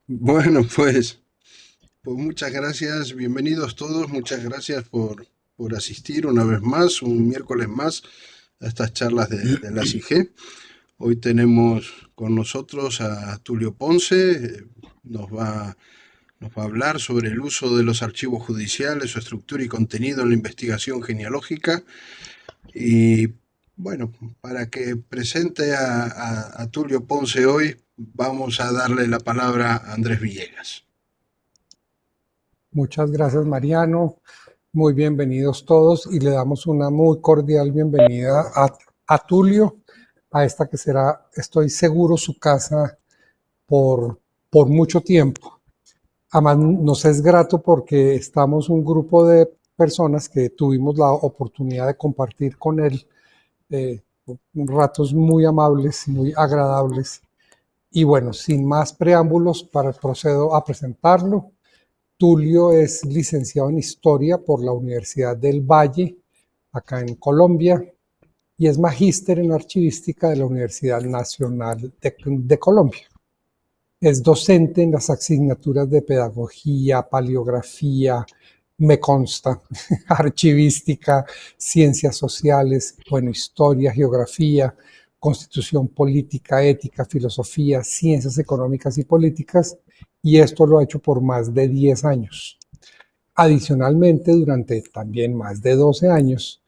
Bueno, pues muchas gracias, bienvenidos todos, muchas gracias por asistir una vez más, un miércoles más, a estas charlas de la CIG. Hoy tenemos con nosotros a Tulio Ponce, nos va, nos va a hablar sobre el uso de los archivos judiciales, su estructura y contenido en la investigación genealógica. Y bueno, para que presente a Tulio Ponce hoy, vamos a darle la palabra a Andrés Villegas. Muchas gracias, Mariano. Muy bienvenidos todos y le damos una muy cordial bienvenida a Tulio, a esta que será, estoy seguro, su casa por, por mucho tiempo. Además, nos es grato porque estamos un grupo de personas que tuvimos la oportunidad de compartir con él eh, ratos muy amables, muy agradables. Y bueno, sin más preámbulos, procedo a presentarlo. Tulio es licenciado en Historia por la Universidad del Valle, acá en Colombia, y es magíster en Archivística de la Universidad Nacional de Colombia. Es docente en las asignaturas de Pedagogía, Paleografía, me consta, Archivística, Ciencias Sociales, bueno, Historia, Geografía, Constitución Política, Ética, Filosofía, Ciencias Económicas y Políticas, y esto lo ha hecho por más de 10 años. Adicionalmente, durante también más de 12 años,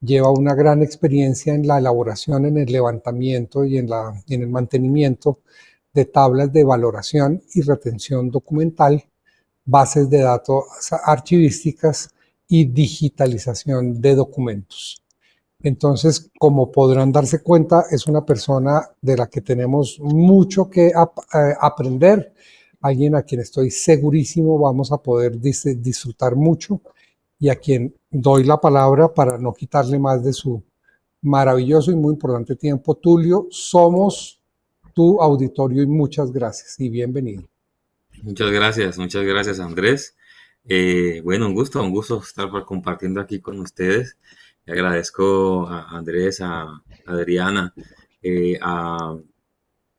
lleva una gran experiencia en la elaboración, en el levantamiento y en el mantenimiento de tablas de valoración y retención documental, bases de datos archivísticas y digitalización de documentos. Entonces, como podrán darse cuenta, es una persona de la que tenemos mucho que aprender, alguien a quien estoy segurísimo vamos a poder disfrutar mucho y a quien doy la palabra para no quitarle más de su maravilloso y muy importante tiempo. Tulio, somos tu auditorio y muchas gracias y bienvenido. Muchas gracias Andrés. Bueno, un gusto estar compartiendo aquí con ustedes. Le agradezco a Andrés, a Adriana, eh, a,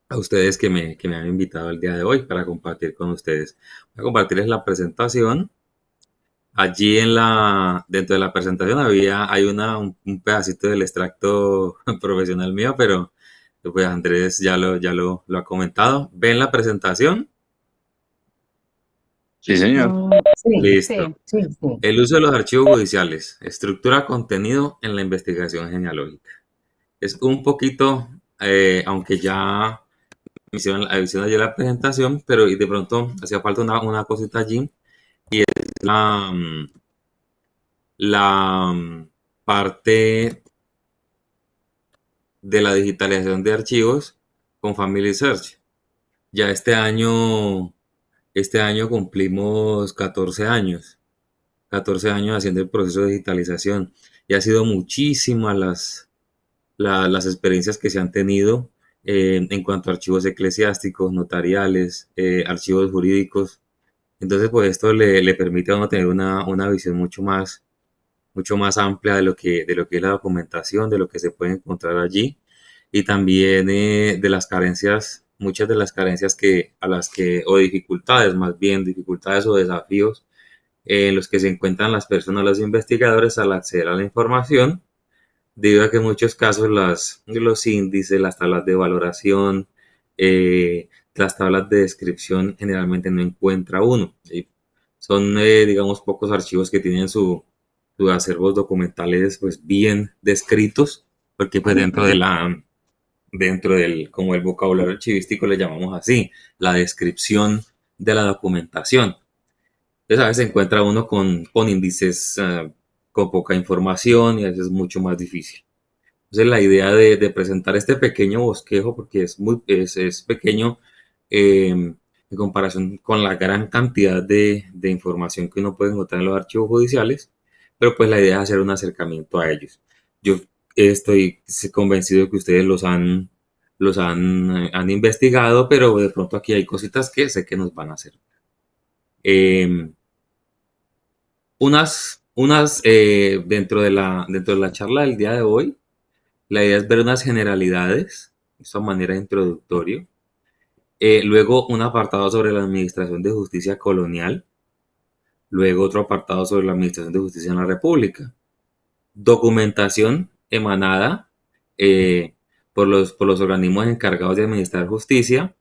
a ustedes que me han invitado el día de hoy para compartir con ustedes. Voy a compartirles la presentación. Allí dentro de la presentación hay un pedacito del extracto profesional mío, pero pues Andrés lo ha comentado. ¿Ven la presentación? Sí, señor. Sí, Listo. sí, sí, sí. El uso de los archivos judiciales, estructura contenido en la investigación genealógica. Es un poquito, aunque ya hicieron ayer la presentación, pero y de pronto hacía falta una cosita allí, y es la parte de la digitalización de archivos con Family Search. Ya este año cumplimos 14 años haciendo el proceso de digitalización y ha sido muchísimas las experiencias que se han tenido en cuanto a archivos eclesiásticos, notariales, archivos jurídicos. Entonces, pues esto le permite a uno tener una visión mucho más amplia de lo que es la documentación, de lo que se puede encontrar allí y también de las carencias, muchas de las carencias o dificultades, más bien dificultades o desafíos en los que se encuentran las personas, los investigadores al acceder a la información, debido a que en muchos casos los índices, las tablas de valoración, las tablas de descripción generalmente no encuentra uno. ¿Sí? Son, digamos, pocos archivos que tienen sus acervos documentales pues bien descritos, porque pues dentro del, como el vocabulario archivístico le llamamos así, la descripción de la documentación. Entonces a veces se encuentra uno con índices con poca información y a veces es mucho más difícil. Entonces la idea de presentar este pequeño bosquejo, porque es pequeño en comparación con la gran cantidad de información que uno puede encontrar en los archivos judiciales, pero pues la idea es hacer un acercamiento a ellos. Yo estoy convencido de que ustedes han investigado, pero de pronto aquí hay cositas que sé que nos van a hacer. Dentro de la charla del día de hoy, la idea es ver unas generalidades, de esta manera introductoria, Luego un apartado sobre la administración de justicia colonial. Luego otro apartado sobre la administración de justicia en la República. Documentación emanada por los organismos encargados de administrar justicia.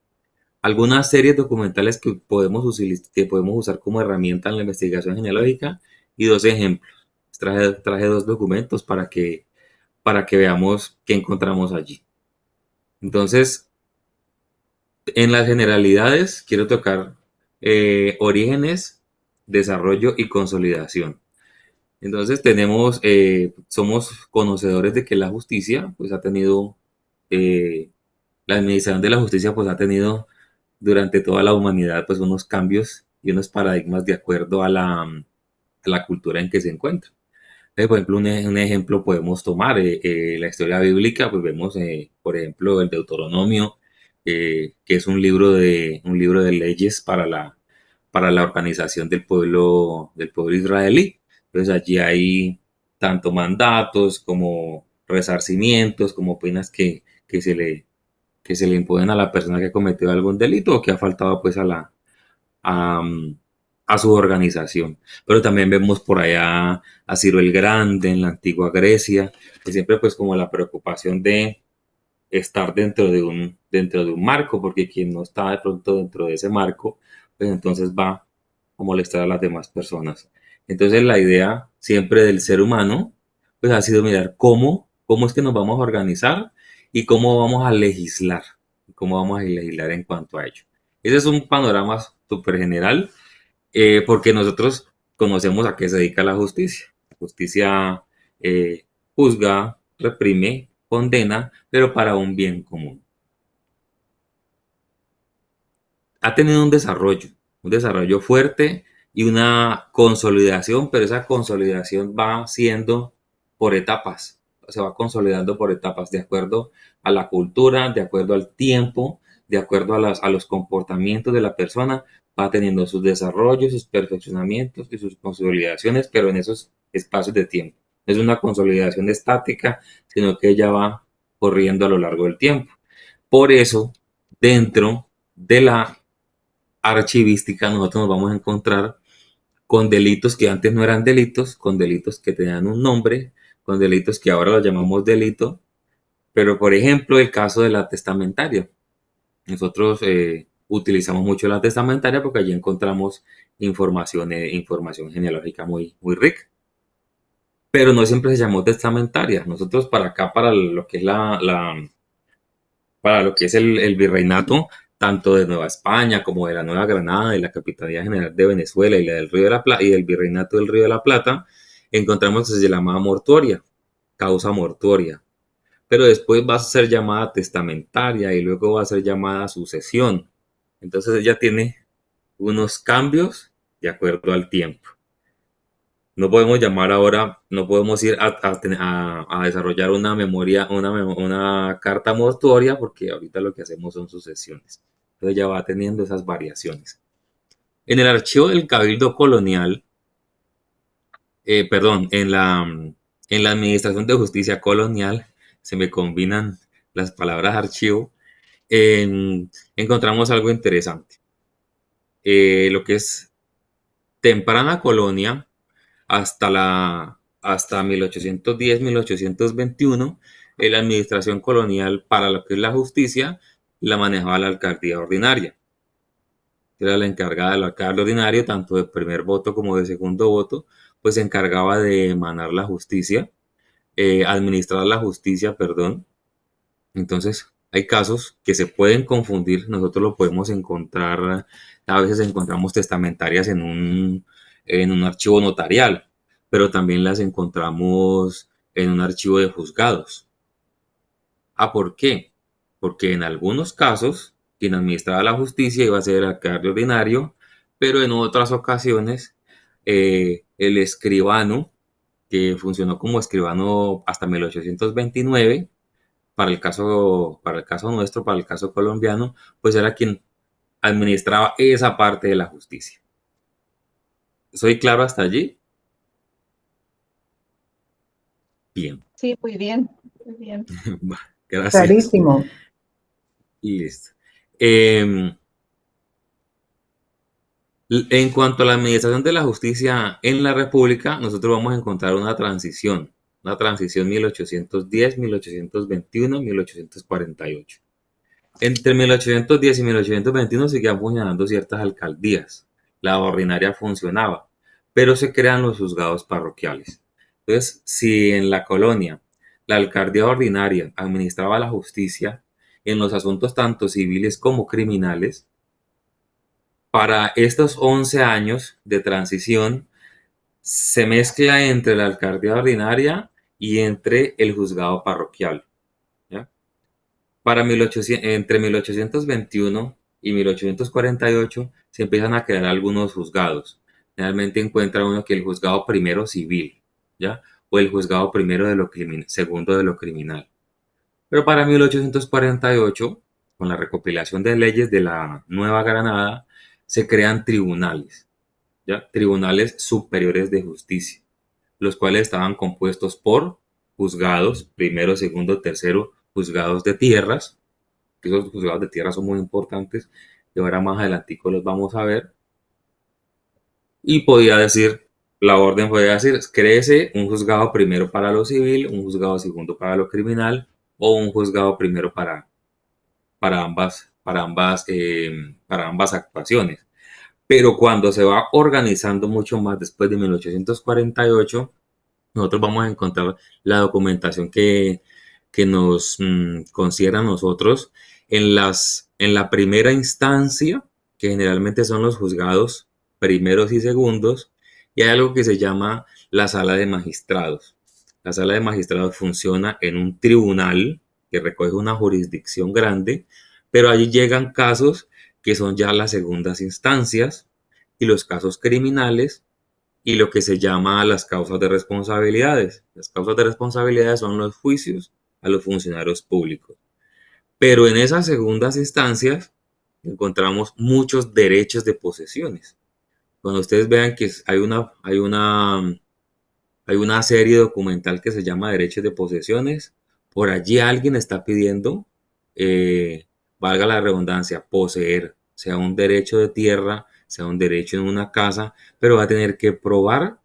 Algunas series documentales que podemos usar como herramienta en la investigación genealógica y dos ejemplos. Traje dos documentos para que veamos qué encontramos allí. Entonces, en las generalidades quiero tocar orígenes, desarrollo y consolidación. Entonces somos conocedores de que la justicia pues ha tenido la administración de la justicia pues ha tenido durante toda la humanidad pues unos cambios y unos paradigmas de acuerdo a la cultura en que se encuentra. Por ejemplo, un ejemplo podemos tomar la historia bíblica, pues vemos, por ejemplo, el Deuteronomio, que es un libro de leyes para la organización del pueblo israelí. Entonces allí hay tanto mandatos como resarcimientos, como penas que se le imponen a la persona que ha cometido algún delito o que ha faltado pues a, a su organización. Pero también vemos por allá a Ciro el Grande en la antigua Grecia, que siempre pues como la preocupación de estar dentro de un marco, porque quien no está de pronto dentro de ese marco, pues entonces va a molestar a las demás personas. Entonces la idea siempre del ser humano, pues ha sido mirar cómo es que nos vamos a organizar y cómo vamos a legislar, cómo vamos a legislar en cuanto a ello. Ese es un panorama súper general, porque nosotros conocemos a qué se dedica la justicia. La justicia juzga, reprime, condena, pero para un bien común. Ha tenido un desarrollo fuerte y una consolidación, pero esa consolidación va siendo por etapas, se va consolidando por etapas, de acuerdo a la cultura, de acuerdo al tiempo, de acuerdo a los comportamientos de la persona, va teniendo sus desarrollos, sus perfeccionamientos y sus consolidaciones, pero en esos espacios de tiempo. No es una consolidación estática, sino que ella va corriendo a lo largo del tiempo. Por eso, dentro de la archivística, nosotros nos vamos a encontrar con delitos que antes no eran delitos, con delitos que tenían un nombre, con delitos que ahora los llamamos delito. Pero, por ejemplo, el caso de la testamentaria. Nosotros utilizamos mucho la testamentaria porque allí encontramos información genealógica muy rica. Pero no siempre se llamó testamentaria. Nosotros para acá, para lo que es para lo que es el virreinato, tanto de Nueva España como de la Nueva Granada, de la Capitanía General de Venezuela y la del Río de la Plata y del virreinato del Río de la Plata, encontramos que se llamaba mortuoria, causa mortuoria. Pero después va a ser llamada testamentaria y luego va a ser llamada sucesión. Entonces ella tiene unos cambios de acuerdo al tiempo. No podemos llamar ahora, no podemos ir a desarrollar una memoria, una carta mortuoria, porque ahorita lo que hacemos son sucesiones. Entonces ya va teniendo esas variaciones. En el archivo del Cabildo Colonial, perdón, en la Administración de Justicia Colonial, se me combinan las palabras archivo, encontramos algo interesante. Lo que es temprana colonia, hasta 1810-1821, la administración colonial para lo que es la justicia la manejaba la alcaldía ordinaria. Era la encargada del alcalde ordinario, tanto de primer voto como de segundo voto, pues se encargaba de emanar la justicia, administrar la justicia, perdón. Entonces, hay casos que se pueden confundir, nosotros lo podemos encontrar, a veces encontramos testamentarias en un archivo notarial, pero también las encontramos en un archivo de juzgados. ¿Por qué? Porque en algunos casos, quien administraba la justicia iba a ser el alcalde ordinario, pero en otras ocasiones, el escribano, que funcionó como escribano hasta 1829, para el caso nuestro, para el caso colombiano, pues era quien administraba esa parte de la justicia. ¿Soy claro hasta allí? Bien. Sí, muy bien, muy bien. Gracias. Clarísimo. Listo. En cuanto a la administración de la justicia en la República, nosotros vamos a encontrar una transición 1810, 1821, 1848. Entre 1810 y 1821 seguían funcionando ciertas alcaldías. La ordinaria funcionaba, pero se crean los juzgados parroquiales. Entonces, si en la colonia la alcaldía ordinaria administraba la justicia en los asuntos tanto civiles como criminales, para estos 11 años de transición se mezcla entre la alcaldía ordinaria y entre el juzgado parroquial. ¿Ya? Para 1800, entre 1821 y 1848 se empiezan a crear algunos juzgados. Generalmente encuentra uno que el juzgado primero civil, ¿ya? O el juzgado primero de lo criminal, segundo de lo criminal. Pero para 1848, con la recopilación de leyes de la Nueva Granada, se crean tribunales, ¿ya? Tribunales superiores de justicia, los cuales estaban compuestos por juzgados, primero, segundo, tercero, juzgados de tierras, que esos juzgados de tierras son muy importantes, y ahora más adelantico los vamos a ver, y podía decir, la orden podía decir, créese un juzgado primero para lo civil, un juzgado segundo para lo criminal, o un juzgado primero para ambas actuaciones. Pero cuando se va organizando mucho más después de 1848, nosotros vamos a encontrar la documentación que nos considera a nosotros en la primera instancia, que generalmente son los juzgados primeros y segundos, y hay algo que se llama la sala de magistrados. La sala de magistrados funciona en un tribunal que recoge una jurisdicción grande, pero allí llegan casos que son ya las segundas instancias y los casos criminales y lo que se llama las causas de responsabilidades. Las causas de responsabilidades son los juicios a los funcionarios públicos. Pero en esas segundas instancias encontramos muchos derechos de posesiones. Cuando ustedes vean que hay una serie documental que se llama Derechos de Posesiones, por allí alguien está pidiendo, valga la redundancia, poseer, sea un derecho de tierra, sea un derecho en una casa, pero va a tener que probar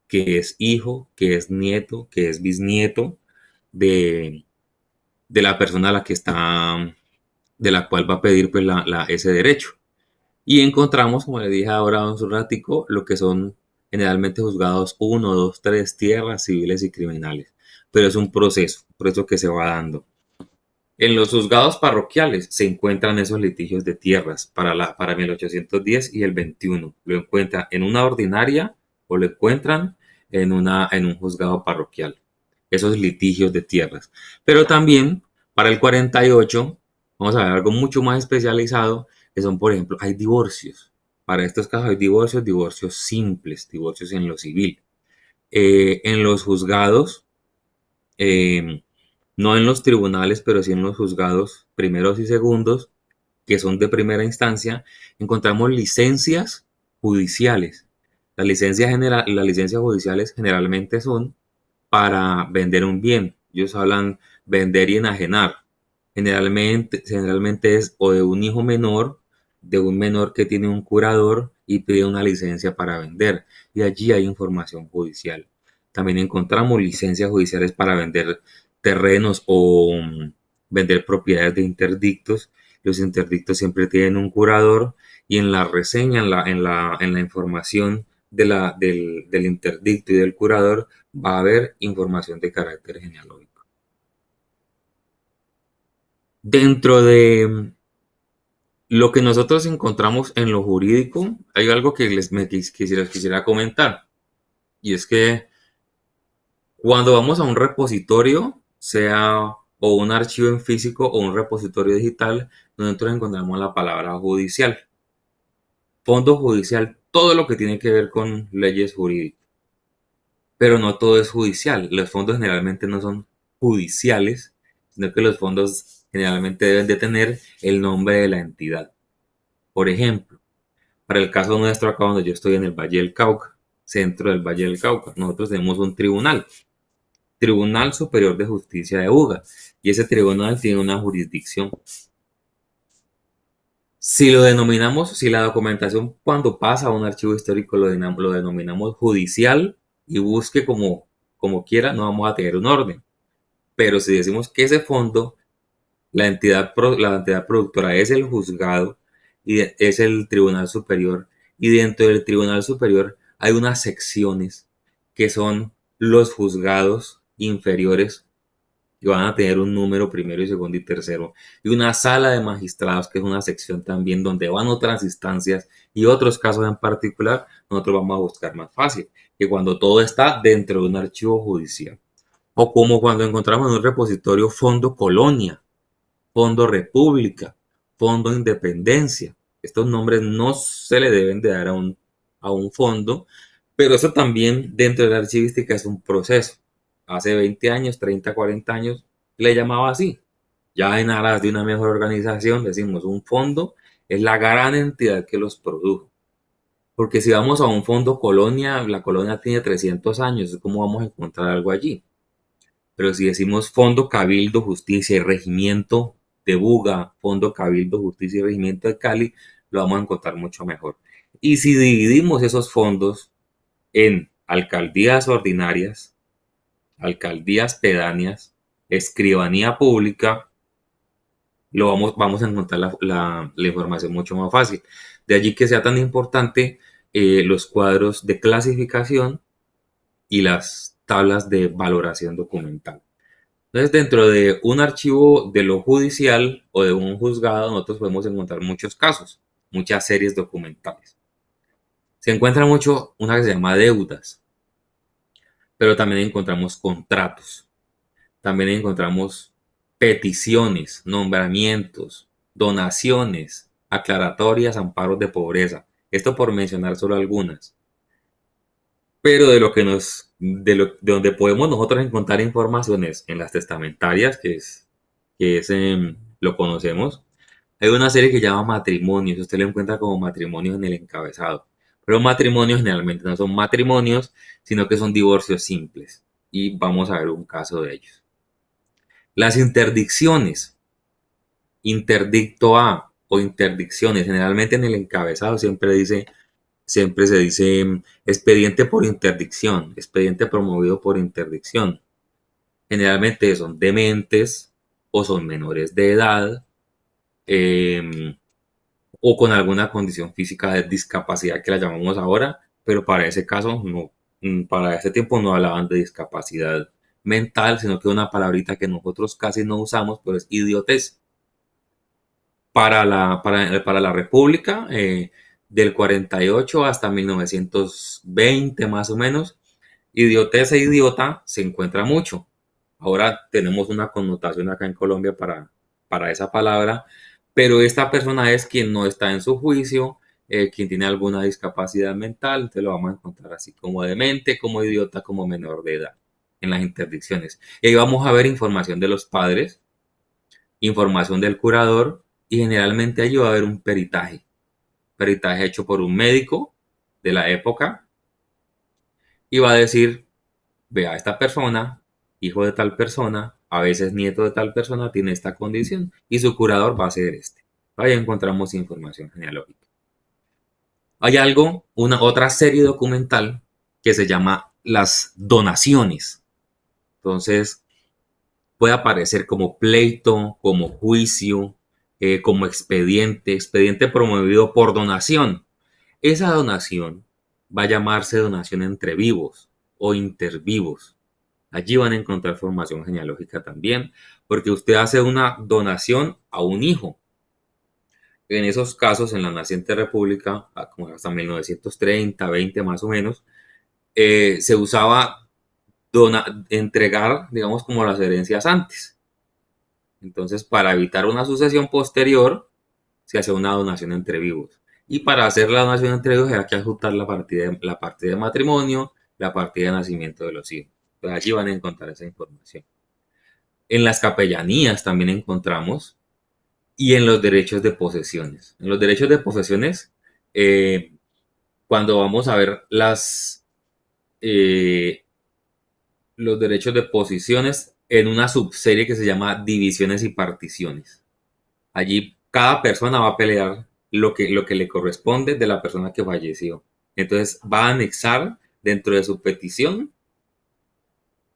que es hijo, que es nieto, que es bisnieto de, de la persona a la que está, de la cual va a pedir pues, ese derecho. Y encontramos, como le dije ahora un ratico, lo que son generalmente juzgados 1, 2, 3, tierras, civiles y criminales. Pero es un proceso que se va dando. En los juzgados parroquiales se encuentran esos litigios de tierras para 1810 y el 21. Lo encuentran en una ordinaria o lo encuentran en un juzgado parroquial. Esos litigios de tierras. Pero también para el 48 vamos a ver algo mucho más especializado, que son, por ejemplo, hay divorcios. Para estos casos hay divorcios simples, divorcios en lo civil. En los juzgados, eh, no en los tribunales, pero sí en los juzgados primeros y segundos, que son de primera instancia, encontramos licencias judiciales. Las licencias judiciales generalmente son para vender un bien. Ellos hablan vender y enajenar. Generalmente es o de un hijo menor, de un menor que tiene un curador y pide una licencia para vender. Y allí hay información judicial. También encontramos licencias judiciales para vender terrenos o vender propiedades de interdictos. Los interdictos siempre tienen un curador y en la reseña, en la información del interdicto y del curador, va a haber información de carácter genealógico. Dentro de lo que nosotros encontramos en lo jurídico, hay algo que quisiera comentar. Y es que cuando vamos a un repositorio, sea o un archivo en físico o un repositorio digital, nosotros encontramos la palabra judicial. Fondo judicial, todo lo que tiene que ver con leyes jurídicas. Pero no todo es judicial. Los fondos generalmente no son judiciales, sino que los fondos generalmente deben de tener el nombre de la entidad. Por ejemplo, para el caso nuestro acá donde yo estoy en el Valle del Cauca, centro del Valle del Cauca, nosotros tenemos un tribunal, Tribunal Superior de Justicia de Buga, y ese tribunal tiene una jurisdicción. Si la documentación cuando pasa a un archivo histórico lo denominamos judicial y busque como quiera, no vamos a tener un orden. Pero si decimos que ese fondo, la entidad productora es el juzgado y es el Tribunal Superior, y dentro del Tribunal Superior hay unas secciones que son los juzgados inferiores y van a tener un número primero y segundo y tercero, y una sala de magistrados, que es una sección también donde van otras instancias y otros casos en particular, nosotros vamos a buscar más fácil, que cuando todo está dentro de un archivo judicial. O como cuando encontramos en un repositorio Fondo Colonia, Fondo República, Fondo Independencia. Estos nombres no se le deben de dar a un fondo, pero eso también dentro de la archivística es un proceso. Hace 20 años, 30, 40 años, le llamaba así. Ya en aras de una mejor organización, decimos un fondo es la gran entidad que los produjo. Porque si vamos a un fondo colonia, la colonia tiene 300 años, ¿cómo vamos a encontrar algo allí? Pero si decimos Fondo Cabildo, Justicia y Regimiento de Buga, Fondo Cabildo, Justicia y Regimiento de Cali, lo vamos a encontrar mucho mejor. Y si dividimos esos fondos en alcaldías ordinarias, alcaldías pedáneas, escribanía pública, vamos a encontrar la información mucho más fácil. De allí que sea tan importante los cuadros de clasificación y las tablas de valoración documental. Entonces, dentro de un archivo de lo judicial o de un juzgado, nosotros podemos encontrar muchos casos, muchas series documentales. Se encuentra mucho una que se llama deudas, pero también encontramos contratos, también encontramos peticiones, nombramientos, donaciones, aclaratorias, amparos de pobreza. Esto por mencionar solo algunas. Pero de donde podemos nosotros encontrar informaciones en las testamentarias, lo conocemos. Hay una serie que se llama Matrimonios, usted lo encuentra como matrimonios en el encabezado. Pero matrimonios generalmente no son matrimonios, sino que son divorcios simples. Y vamos a ver un caso de ellos. Las interdicciones, interdicto A o interdicciones, generalmente en el encabezado siempre se dice expediente por interdicción, expediente promovido por interdicción. Generalmente son dementes o son menores de edad, o con alguna condición física de discapacidad que la llamamos ahora, pero para ese caso no, para ese tiempo no hablaban de discapacidad mental, sino que una palabrita que nosotros casi no usamos, pero es idiotez. Para la República, del 48 hasta 1920 más o menos, idiotez e idiota se encuentra mucho. Ahora tenemos una connotación acá en Colombia para esa palabra, pero esta persona es quien no está en su juicio, quien tiene alguna discapacidad mental, entonces lo vamos a encontrar así como demente, como idiota, como menor de edad en las interdicciones. Y ahí vamos a ver información de los padres, información del curador y generalmente allí va a haber un peritaje hecho por un médico de la época y va a decir, vea, esta persona, hijo de tal persona, a veces nieto de tal persona, tiene esta condición y su curador va a ser este. Ahí encontramos información genealógica. Hay una otra serie documental que se llama las donaciones. Entonces, puede aparecer como pleito, como juicio, como expediente promovido por donación. Esa donación va a llamarse donación entre vivos o intervivos. Allí van a encontrar formación genealógica también, porque usted hace una donación a un hijo. En esos casos, en la naciente república, como hasta 1930, 20 más o menos, se usaba entregar, digamos, como las herencias antes. Entonces, para evitar una sucesión posterior, se hace una donación entre vivos. Y para hacer la donación entre vivos hay que adjuntar la partida de matrimonio, la partida de nacimiento de los hijos. Entonces, allí van a encontrar esa información. En las capellanías también encontramos, y en los derechos de posesiones. En los derechos de posesiones, cuando vamos a ver eh, los derechos de posiciones en una subserie que se llama divisiones y particiones. Allí cada persona va a pelear lo que le corresponde de la persona que falleció. Entonces va a anexar dentro de su petición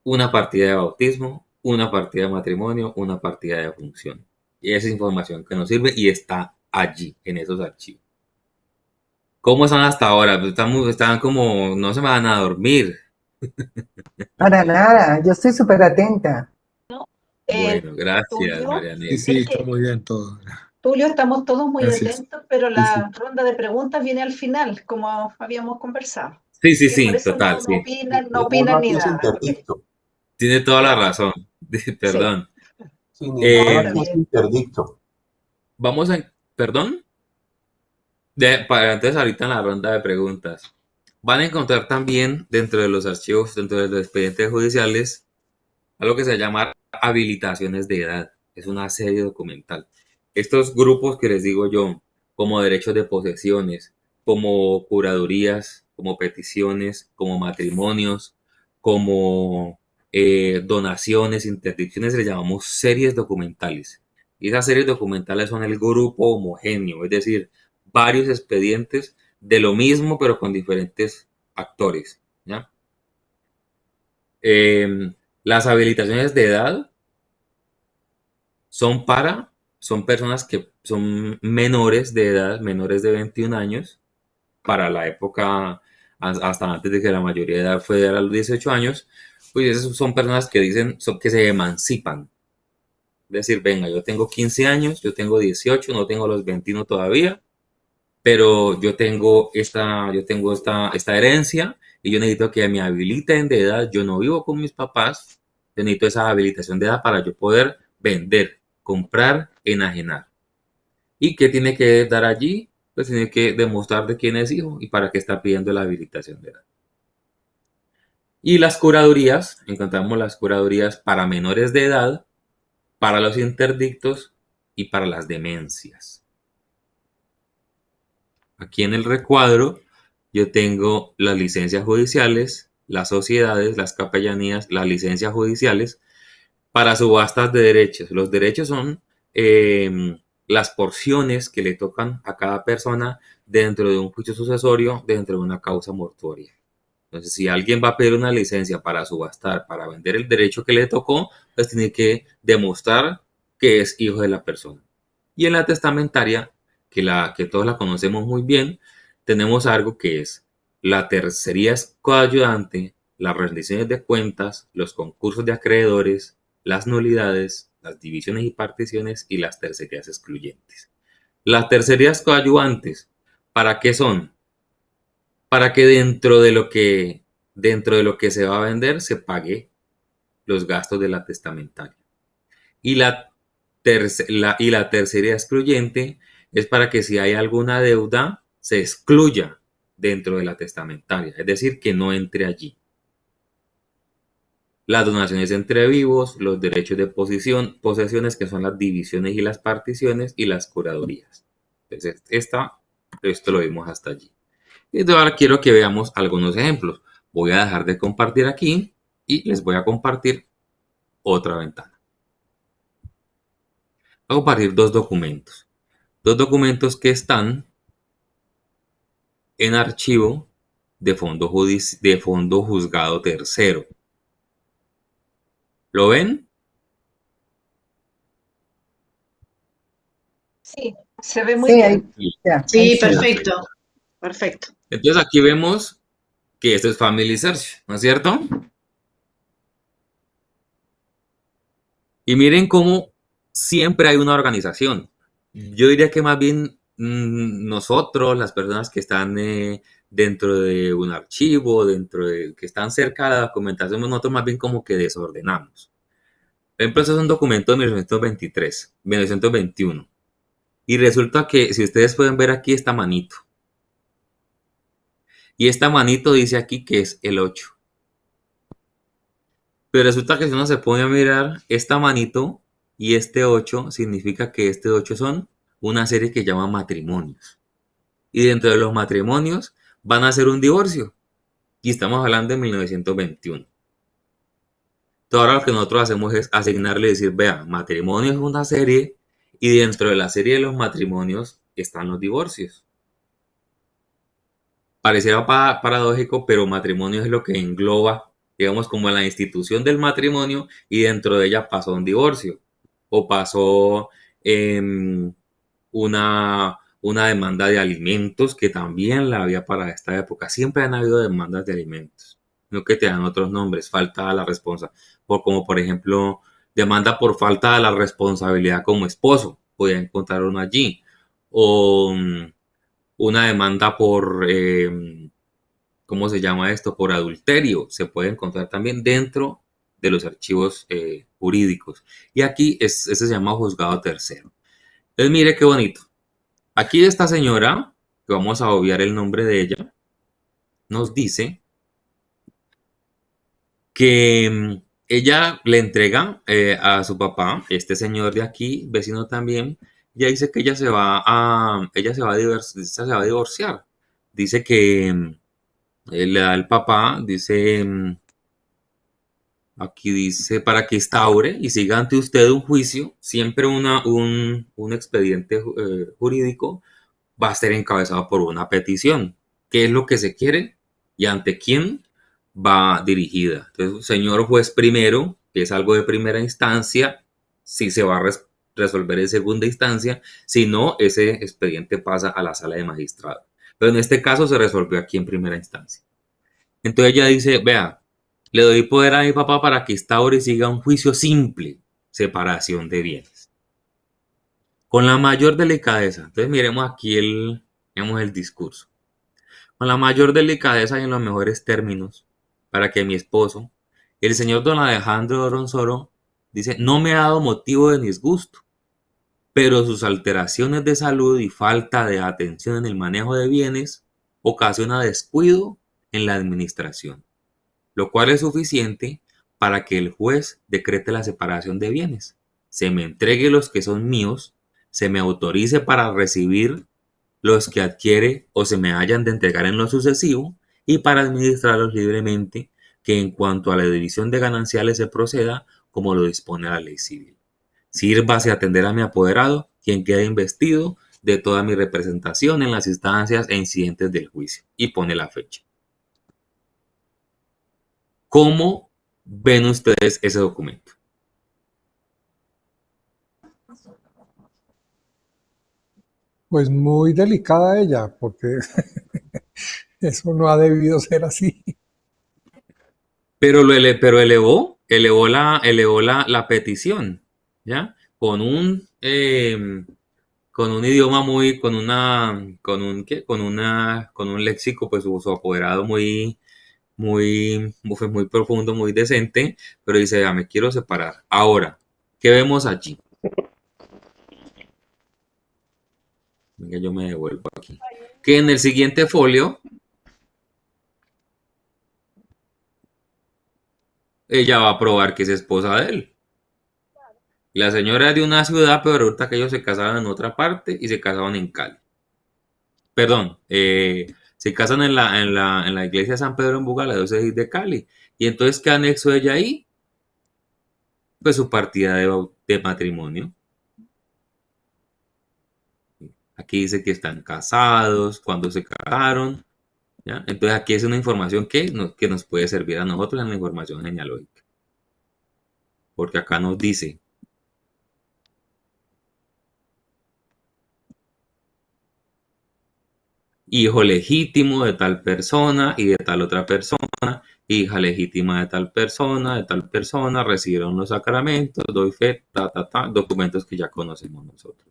una partida de bautismo, una partida de matrimonio, una partida de función. Y esa información que nos sirve y está allí, en esos archivos. ¿Cómo están hasta ahora? Pues están como, no se me van a dormir. Para nada, yo estoy súper atenta. Bueno, gracias, Tulio, Marianela. Sí, es está que muy bien todo. Tulio, estamos todos muy Gracias. atentos, pero Sí, la ronda de preguntas viene al final, como habíamos conversado. Sí, sí, Que por sí, eso total, no sí. opinan, no Un opinan ni mafioso nada. interdicto. Tiene toda la Ya, razón. sí. Perdón. Sin No, ningún está Eh, mafioso bien. interdicto. Vamos a, perdón. Entonces ahorita en la ronda de preguntas. Van a encontrar también dentro de los archivos, dentro de los expedientes judiciales, algo que se llama habilitaciones de edad. Es una serie documental. Estos grupos que les digo yo, como derechos de posesiones, como curadurías, como peticiones, como matrimonios, como donaciones, interdicciones, les llamamos series documentales. Y esas series documentales son el grupo homogéneo, es decir, varios expedientes de lo mismo, pero con diferentes actores. ¿Ya? Eh, las habilitaciones de edad son personas que son menores de edad, menores de 21 años, para la época hasta antes de que la mayoría de edad fuera a los 18 años, pues esas son personas que dicen que se emancipan. Es decir, venga, yo tengo 15 años, yo tengo 18, no tengo los 21 todavía, pero yo tengo esta herencia y yo necesito que me habiliten de edad. Yo no vivo con mis papás, yo necesito esa habilitación de edad para yo poder vender, comprar, enajenar. ¿Y qué tiene que dar allí? Pues tiene que demostrar de quién es hijo y para qué está pidiendo la habilitación de edad. Y las curadurías, encontramos las curadurías para menores de edad, para los interdictos y para las demencias. Aquí en el recuadro yo tengo las licencias judiciales, las sociedades, las capellanías, las licencias judiciales para subastas de derechos. Los derechos son las porciones que le tocan a cada persona dentro de un juicio sucesorio, dentro de una causa mortuoria. Entonces, si alguien va a pedir una licencia para subastar, para vender el derecho que le tocó, pues tiene que demostrar que es hijo de la persona. Y en la testamentaria, que todos la conocemos muy bien, tenemos algo que es la tercería coayudante, las rendiciones de cuentas, los concursos de acreedores, las nulidades, las divisiones y particiones y las tercerías excluyentes. Las tercerías coadyuvantes, ¿para qué son? Para que dentro de lo que se va a vender se pague los gastos de la testamentaria. Y la tercería excluyente es para que si hay alguna deuda se excluya dentro de la testamentaria, es decir, que no entre allí. Las donaciones entre vivos, los derechos de posesiones, que son las divisiones y las particiones, y las curadurías. Entonces, esto lo vimos hasta allí. Y ahora quiero que veamos algunos ejemplos. Voy a dejar de compartir aquí y les voy a compartir otra ventana. Voy a compartir dos documentos. Dos documentos que están en archivo de fondo juzgado tercero. ¿Lo ven? Sí, se ve muy Sí, ahí, bien. ya, ahí Sí, sí. perfecto, perfecto. Entonces aquí vemos que esto es Family Search, ¿no es cierto? Y miren cómo siempre hay una organización. Yo diría que más bien nosotros, las personas que están dentro de un archivo, que están cerca de la documentación, nosotros más bien como que desordenamos. Por ejemplo, este es un documento de 1923, 1921. Y resulta que si ustedes pueden ver aquí esta manito. Y esta manito dice aquí que es el 8. Pero resulta que si uno se pone a mirar esta manito y este 8, significa que este 8 son una serie que llama matrimonios. Y dentro de los matrimonios van a hacer un divorcio. Y estamos hablando de 1921. Todo ahora lo que nosotros hacemos es asignarle y decir, vea, matrimonio es una serie y dentro de la serie de los matrimonios están los divorcios. Pareciera paradójico, pero matrimonio es lo que engloba, digamos, como la institución del matrimonio, y dentro de ella pasó un divorcio o pasó una demanda de alimentos, que también la había para esta época. Siempre han habido demandas de alimentos, no que te dan otros nombres, falta de la responsabilidad, como por ejemplo demanda por falta de la responsabilidad como esposo, podía encontrar uno allí, o una demanda por, ¿cómo se llama esto? Por adulterio, se puede encontrar también dentro de los archivos jurídicos. Y aquí ese se llama juzgado tercero. Entonces mire qué bonito. Aquí esta señora, que vamos a obviar el nombre de ella, nos dice que ella le entrega a su papá, este señor de aquí, vecino también. Ella dice que ella se va a divorciar. Dice que le da al papá, dice, aquí dice, para que instaure y siga ante usted un juicio, siempre un expediente jurídico va a ser encabezado por una petición. ¿Qué es lo que se quiere y ante quién va dirigida? Entonces, señor juez primero, que es algo de primera instancia, si se va a resolver en segunda instancia, si no, ese expediente pasa a la sala de magistrado. Pero en este caso se resolvió aquí en primera instancia. Entonces ella dice, vea, le doy poder a mi papá para que instaure y siga un juicio simple, separación de bienes, con la mayor delicadeza. Entonces miremos aquí el discurso. Con la mayor delicadeza y en los mejores términos, para que mi esposo, el señor don Alejandro Doronsoro, dice, no me ha dado motivo de disgusto, pero sus alteraciones de salud y falta de atención en el manejo de bienes ocasiona descuido en la administración, lo cual es suficiente para que el juez decrete la separación de bienes, se me entregue los que son míos, se me autorice para recibir los que adquiere o se me hayan de entregar en lo sucesivo, y para administrarlos libremente, que en cuanto a la división de gananciales se proceda como lo dispone la ley civil. Sírvase a atender a mi apoderado, quien queda investido de toda mi representación en las instancias e incidentes del juicio, y pone la fecha. ¿Cómo ven ustedes ese documento? Pues muy delicada ella, porque eso no ha debido ser así. Pero elevó la petición, ¿ya? Con un idioma muy, con un léxico, pues su apoderado muy profundo, muy decente, pero dice, ya me quiero separar. Ahora, ¿qué vemos allí? Venga, yo me devuelvo aquí. Que en el siguiente folio, ella va a probar que es esposa de él. La señora es de una ciudad, pero resulta que ellos se casaron en otra parte y se casaron en Cali. Perdón, se casan en la iglesia de San Pedro en Buga, la diócesis de Cali. Y entonces, ¿qué anexo ella ahí? Pues su partida de matrimonio. Aquí dice que están casados, cuando se casaron, ¿ya? Entonces aquí es una información que nos puede servir a nosotros en la información genealógica. Porque acá nos dice, hijo legítimo de tal persona y de tal otra persona, hija legítima de tal persona, recibieron los sacramentos, doy fe, documentos que ya conocemos nosotros.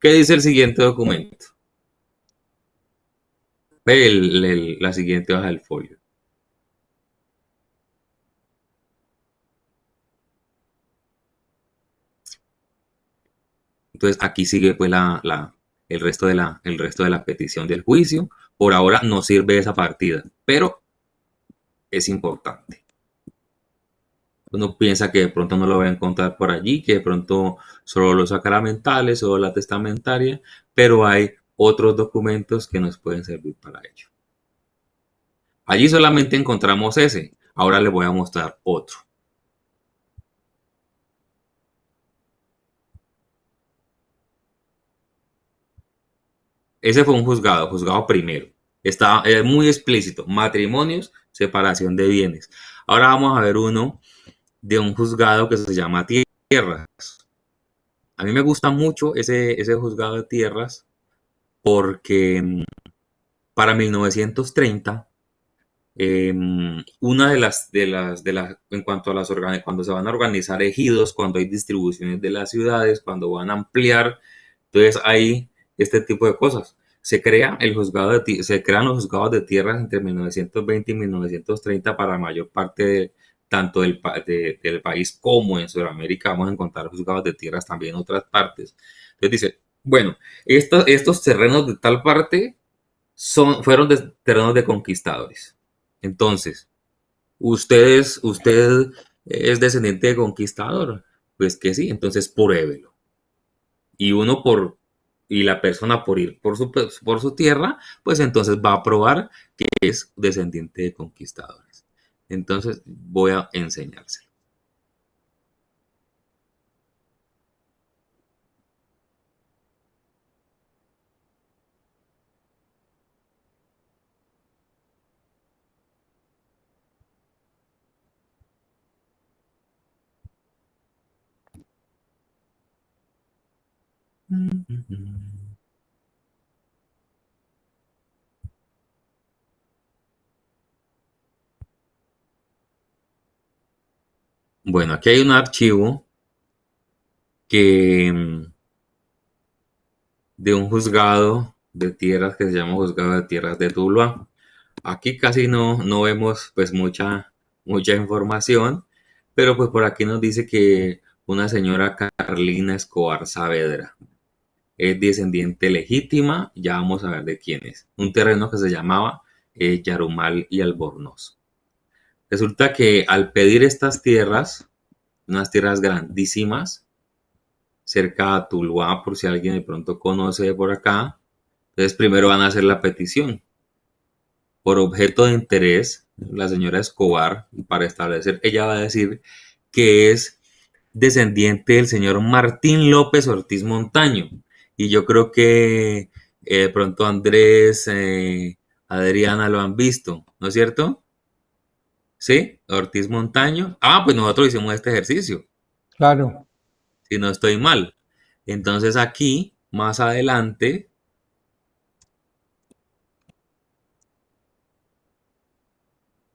¿Qué dice el siguiente documento? Ve la siguiente hoja del folio. Entonces aquí sigue pues el resto de la petición del juicio. Por ahora no sirve esa partida, pero es importante. Uno piensa que de pronto no lo va a encontrar por allí, que de pronto solo los sacramentales o la testamentaria, pero hay otros documentos que nos pueden servir para ello. Allí solamente encontramos ese. Ahora les voy a mostrar otro. Ese fue un juzgado, juzgado primero. Está muy explícito, matrimonios, separación de bienes. Ahora vamos a ver uno de un juzgado que se llama tierras. A mí me gusta mucho ese juzgado de tierras porque para 1930, una en cuanto a cuando se van a organizar ejidos, cuando hay distribuciones de las ciudades, cuando van a ampliar, entonces hay este tipo de cosas. Se crean los juzgados de tierras entre 1920 y 1930 para la mayor parte tanto del país como en Sudamérica. Vamos a encontrar juzgados de tierras también en otras partes. Entonces dice, bueno, estos terrenos de tal parte fueron terrenos de conquistadores. Entonces, usted es descendiente de conquistador. Pues que sí, entonces pruébelo. Y y la persona por ir por su tierra, pues entonces va a probar que es descendiente de conquistadores. Entonces voy a enseñárselo. Bueno, aquí hay un archivo que de un juzgado de tierras que se llama Juzgado de Tierras de Tuluá. Aquí casi no vemos pues mucha información, pero pues por aquí nos dice que una señora Carlina Escobar Saavedra es descendiente legítima, ya vamos a ver de quién es. Un terreno que se llamaba Yarumal y Albornoz. Resulta que al pedir estas tierras, unas tierras grandísimas, cerca a Tuluá, por si alguien de pronto conoce por acá, entonces primero van a hacer la petición. Por objeto de interés, la señora Escobar, para establecer, ella va a decir que es descendiente del señor Martín López Ortiz Montaño. Y yo creo que de pronto Andrés, Adriana lo han visto, ¿no es cierto? ¿Sí? Ortiz Montaño. Ah, pues nosotros hicimos este ejercicio, Claro. si no estoy mal. Entonces aquí, más adelante,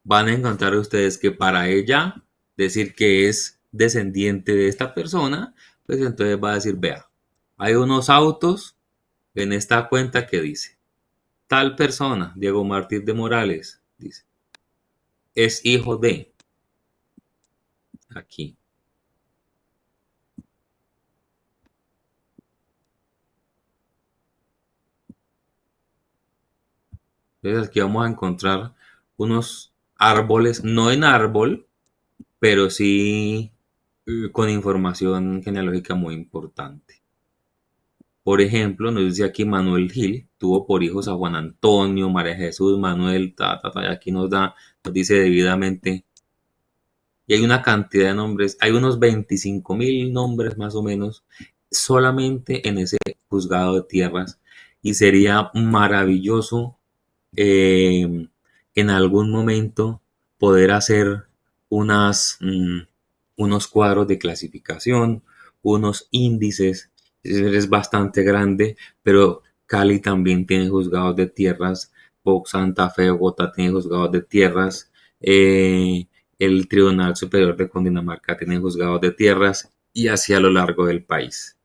van a encontrar ustedes que para ella decir que es descendiente de esta persona, pues entonces va a decir, vea, hay unos autos en esta cuenta que dice, tal persona, Diego Martínez de Morales, dice, es hijo de, aquí. Entonces aquí vamos a encontrar unos árboles, no en árbol, pero sí con información genealógica muy importante. Por ejemplo, nos dice aquí Manuel Gil tuvo por hijos a Juan Antonio, María Jesús, Manuel, y aquí nos dice debidamente. Y hay una cantidad de nombres, hay unos 25.000 nombres más o menos, solamente en ese juzgado de tierras. Y sería maravilloso en algún momento poder hacer unos cuadros de clasificación, unos índices. Es bastante grande, pero Cali también tiene juzgados de tierras, Santa Fe, Bogotá tiene juzgados de tierras, el Tribunal Superior de Cundinamarca tiene juzgados de tierras y así a lo largo del país,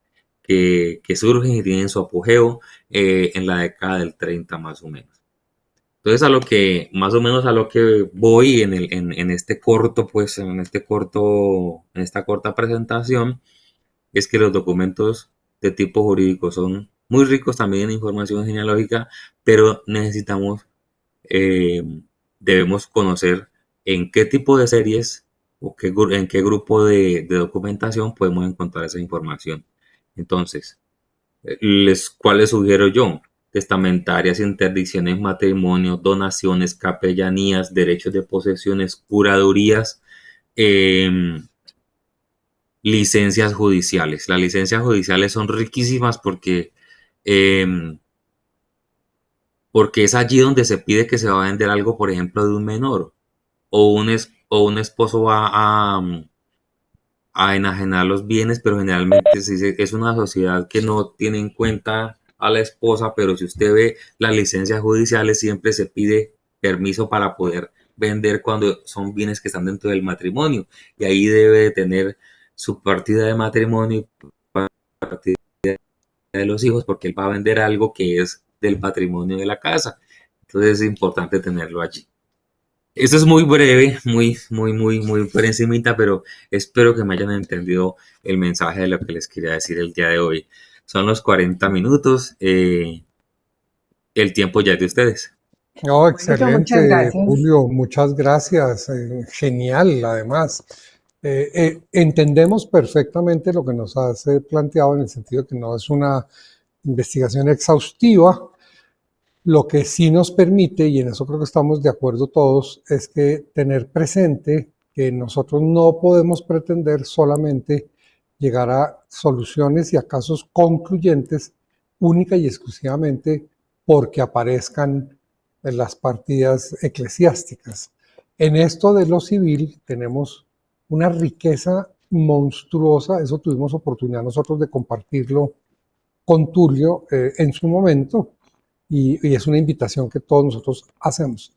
que surgen y tienen su apogeo en la década del 30 más o menos. Entonces más o menos a lo que voy en este corto, pues en esta corta presentación, es que los documentos de tipo jurídico son muy ricos también en información genealógica, pero eh, debemos conocer en qué tipo de series o en qué grupo de documentación podemos encontrar esa información. Entonces, ¿cuál les sugiero yo? Testamentarias, interdicciones, matrimonios, donaciones, capellanías, derechos de posesiones, curadurías, em, licencias judiciales. Las licencias judiciales son riquísimas porque em, porque es allí donde se pide que se va a vender algo, por ejemplo, de un menor, o un esposo va a enajenar los bienes, pero generalmente es una sociedad que no tiene en cuenta a la esposa, pero si usted ve las licencias judiciales, siempre se pide permiso para poder vender cuando son bienes que están dentro del matrimonio, y ahí debe de tener su partida de matrimonio y partida de los hijos, porque él va a vender algo que es del patrimonio de la casa. Entonces es importante tenerlo allí. Esto es muy breve, muy por encimita, pero espero que me hayan entendido el mensaje de lo que les quería decir el día de hoy. Son los 40 minutos, el tiempo ya es de ustedes. Oh, Bueno, muchas excelente, gracias. Julio, muchas gracias. Genial, además. Entendemos perfectamente lo que nos has planteado en el sentido de que no es una investigación exhaustiva. Lo que sí nos permite, y en eso creo que estamos de acuerdo todos, es que tener presente que nosotros no podemos pretender solamente llegar a soluciones y a casos concluyentes única y exclusivamente porque aparezcan en las partidas eclesiásticas. En esto de lo civil tenemos una riqueza monstruosa, eso tuvimos oportunidad nosotros de compartirlo con Tulio en su momento, y es una invitación que todos nosotros hacemos.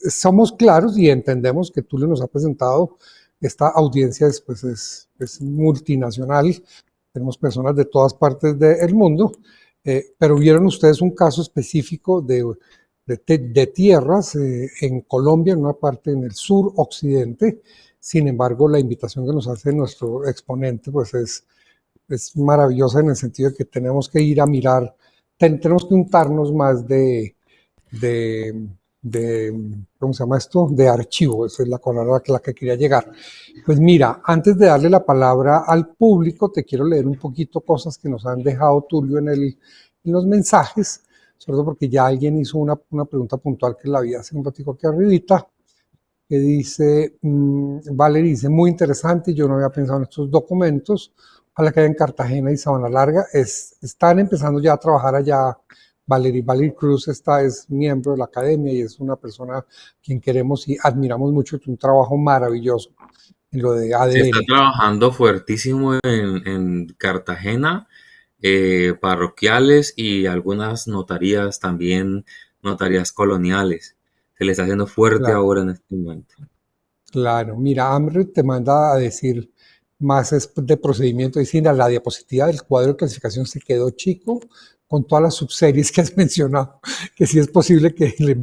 Somos claros y entendemos que Tulio nos ha presentado, esta audiencia es multinacional, tenemos personas de todas partes del mundo, pero vieron ustedes un caso específico de tierras en Colombia, en una parte en el sur occidente. Sin embargo, la invitación que nos hace nuestro exponente pues es maravillosa en el sentido de que tenemos que ir a mirar, tenemos que untarnos más de, ¿cómo se llama esto? De archivo, esa es la palabra a la que quería llegar. Pues mira, antes de darle la palabra al público, te quiero leer un poquito cosas que nos han dejado Tulio en los mensajes, sobre todo porque ya alguien hizo una pregunta puntual que la vi hace un ratito aquí arribita, que dice, Valerie dice, muy interesante, yo no había pensado en estos documentos, ojalá que haya en Cartagena y Sabana Larga, están empezando ya a trabajar allá. Valerie Cruz es miembro de la academia y es una persona a quien queremos y admiramos mucho, es un trabajo maravilloso en lo de Se está ADN. trabajando fuertísimo en Cartagena, parroquiales y algunas notarías también, notarías coloniales. Se le está haciendo fuerte Claro, ahora en este momento. claro. Mira, Amre te manda a decir más de procedimiento. Dice, la diapositiva del cuadro de clasificación se quedó chico con todas las subseries que has mencionado, que sí es posible que le...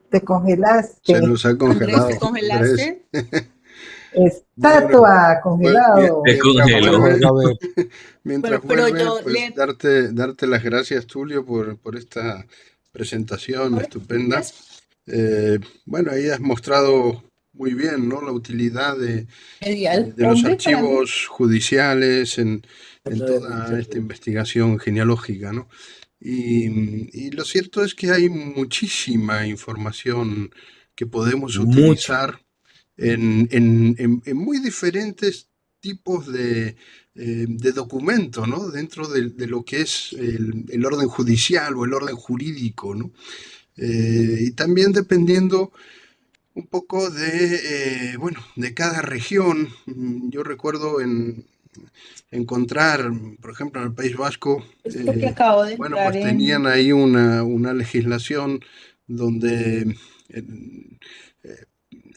Te Se congelaste. nos ha Andrés, congelado, ¿te Andrés. congelaste? Bueno, Estatua, pues, congelado. Se mientras Vamos a congeló. vuelve, volverlo a ver. mientras Pero vuelve, yo pues le... darte las gracias, Tulio, por esta presentación estupenda. Bueno, ahí has mostrado muy bien, ¿no? La utilidad Medial, de los hombre, para mí. archivos judiciales en toda esta investigación genealógica, ¿no? Y lo cierto es que hay muchísima información que podemos Mucho. utilizar en muy diferentes tipos de documento, ¿no? Dentro de lo que es el orden judicial o el orden jurídico, ¿no? Y también dependiendo un poco bueno, de cada región. Yo recuerdo encontrar, por ejemplo, en el País Vasco, Es porque acabo de bueno, entrar pues tenían en... ahí una legislación donde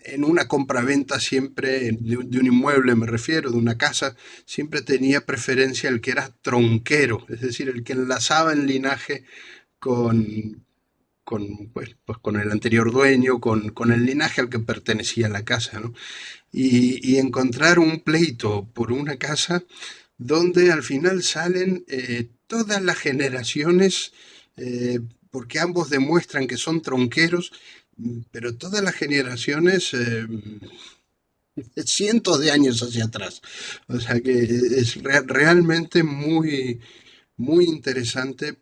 en una compraventa siempre, de un inmueble me refiero, de una casa, siempre tenía preferencia el que era tronquero, es decir, el que enlazaba en linaje con, pues con el anterior dueño, con el linaje al que pertenecía la casa, ¿no? Y encontrar un pleito por una casa donde al final salen todas las generaciones, porque ambos demuestran que son tronqueros, pero todas las generaciones, cientos de años hacia atrás. O sea que es realmente muy interesante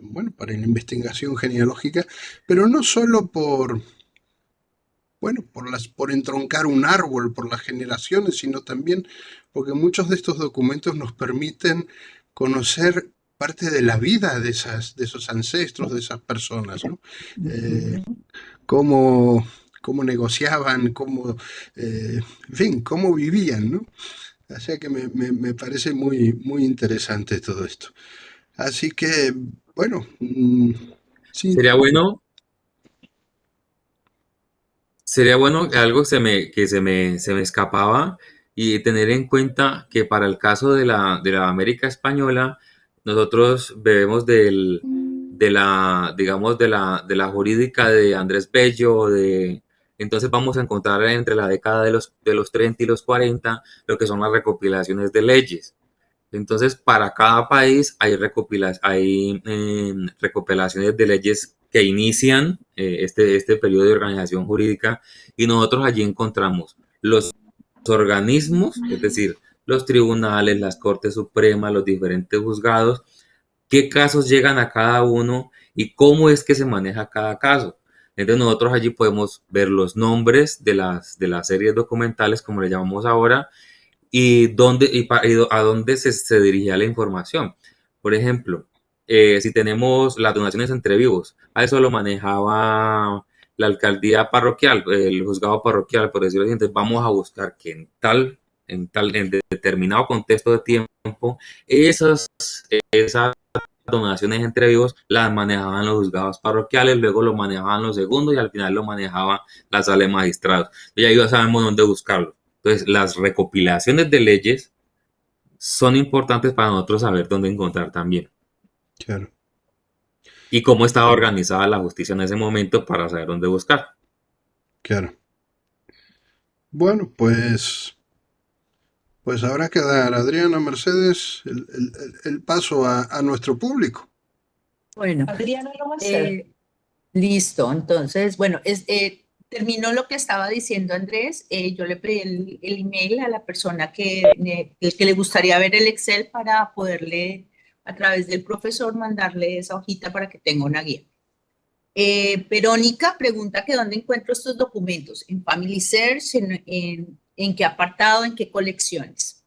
bueno, para la investigación genealógica, pero no solo bueno, por entroncar un árbol, por las generaciones, sino también porque muchos de estos documentos nos permiten conocer parte de la vida de esos ancestros, de esas personas, ¿no? Cómo, cómo negociaban, en fin, cómo vivían, ¿no? O sea que me parece muy interesante todo esto. Así que, bueno, sí, Sería bueno, sería bueno que algo se me escapaba y tener en cuenta que para el caso de la América Española, nosotros bebemos digamos, de la jurídica de Andrés Bello, entonces vamos a encontrar entre la década de los 30 y los 40 lo que son las recopilaciones de leyes. Entonces, para cada país hay recopilaciones de leyes que inician este periodo de organización jurídica y nosotros allí encontramos los organismos, es decir, los tribunales, las Cortes Supremas, los diferentes juzgados, qué casos llegan a cada uno y cómo es que se maneja cada caso. Entonces nosotros allí podemos ver los nombres de las series documentales, como le llamamos ahora, y a dónde se dirigía la información. Por ejemplo, si tenemos las donaciones entre vivos, a eso lo manejaba la alcaldía parroquial, el juzgado parroquial, por decirlo así. Entonces vamos a buscar que en determinado contexto de tiempo, esas donaciones entre vivos las manejaban los juzgados parroquiales, luego lo manejaban los segundos y al final lo manejaba la sala de magistrados. Entonces ya sabemos dónde buscarlo. Entonces, las recopilaciones de leyes son importantes para nosotros saber dónde encontrar también claro, y cómo estaba organizada la justicia en ese momento para saber dónde buscar. claro. Bueno, pues habrá que dar, Adriana, Mercedes, el paso a nuestro público. Bueno, Adriana lo va a hacer. listo. Entonces, bueno, terminó lo que estaba diciendo Andrés. Yo le pedí el email a la persona el que le gustaría ver el Excel para poderle, a través del profesor, mandarle esa hojita para que tenga una guía. Verónica pregunta que dónde encuentro estos documentos. En Family Search, en qué apartado, en qué colecciones.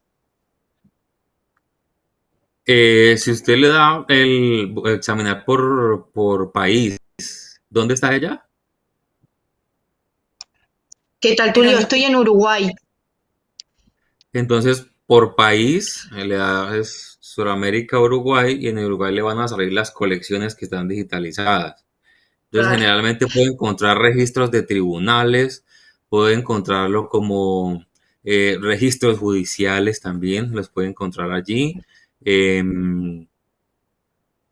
Si usted le da el examinar por país, ¿dónde está ella? ¿Qué tal, Tulio? Estoy en Uruguay. Entonces, por país, le da Sudamérica, Uruguay, y en Uruguay le van a salir las colecciones que están digitalizadas. Entonces, Claro. generalmente puede encontrar registros de tribunales, puede encontrarlo como registros judiciales también, los puede encontrar allí.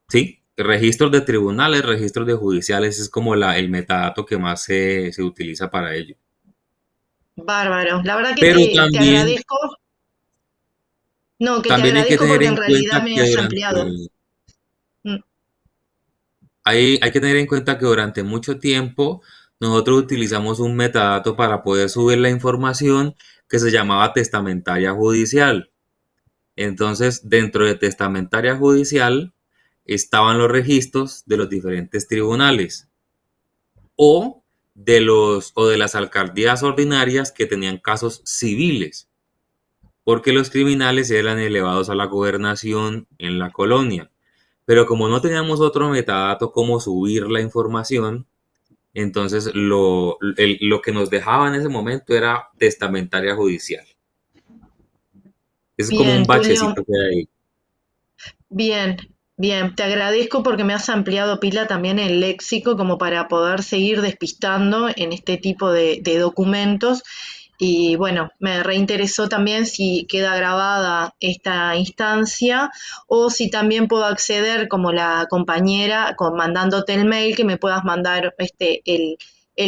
Sí, registros de tribunales, registros de judiciales, es como el metadato que más se utiliza para ello. Bárbaro. La verdad que Pero te también, agradezco. No, que te también hay que agradezco tener porque en en realidad cuenta me que has durante ampliado. Mm, Hay que tener en cuenta que durante mucho tiempo nosotros utilizamos un metadato para poder subir la información que se llamaba testamentaria judicial. Entonces, dentro de testamentaria judicial estaban los registros de los diferentes tribunales o de las alcaldías ordinarias que tenían casos civiles, porque los criminales eran elevados a la gobernación en la colonia. Pero como no teníamos otro metadato como subir la información, entonces lo que nos dejaba en ese momento era testamentaria judicial. Es como un Bien, Tulio. bachecito que hay ahí. Bien, bien. Te agradezco porque me has ampliado pila también el léxico como para poder seguir despistando en este tipo de documentos. Y bueno, me reinteresó también si queda grabada esta instancia o si también puedo acceder como la compañera mandándote el mail que me puedas mandar el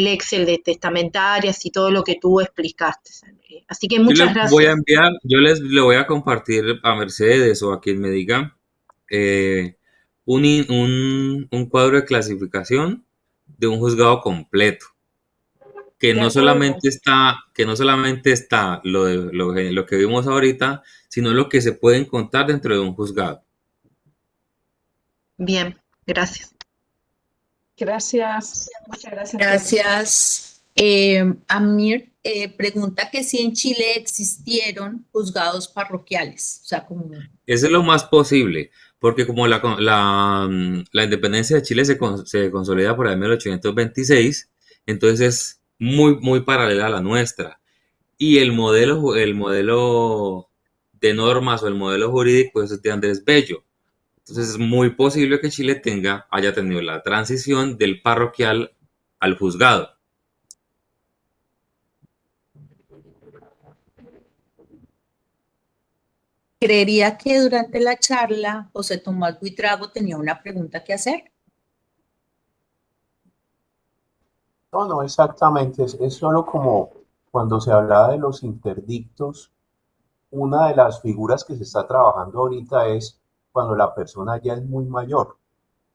Excel de testamentarias y todo lo que tú explicaste. Así que Yo muchas les voy a gracias. enviar, le voy a compartir a Mercedes o a quien me diga eh, un cuadro de clasificación de un juzgado completo, que De no acuerdo. solamente está lo que vimos ahorita, sino lo que se puede encontrar dentro de un juzgado. Bien, gracias. Gracias. Muchas gracias. Gracias. Amir pregunta que si en Chile existieron juzgados parroquiales, o sea, como Eso es lo más posible, porque como la independencia de Chile se consolida por el 1826, entonces es muy paralela a la nuestra. Y el modelo de normas o el modelo jurídico es de Andrés Bello. Entonces es muy posible que Chile haya tenido la transición del parroquial al juzgado. Creería que durante la charla José Tomás Buitrago tenía una pregunta que hacer. No, no, exactamente. Es solo como cuando se hablaba de los interdictos, una de las figuras que se está trabajando ahorita es cuando la persona ya es muy mayor.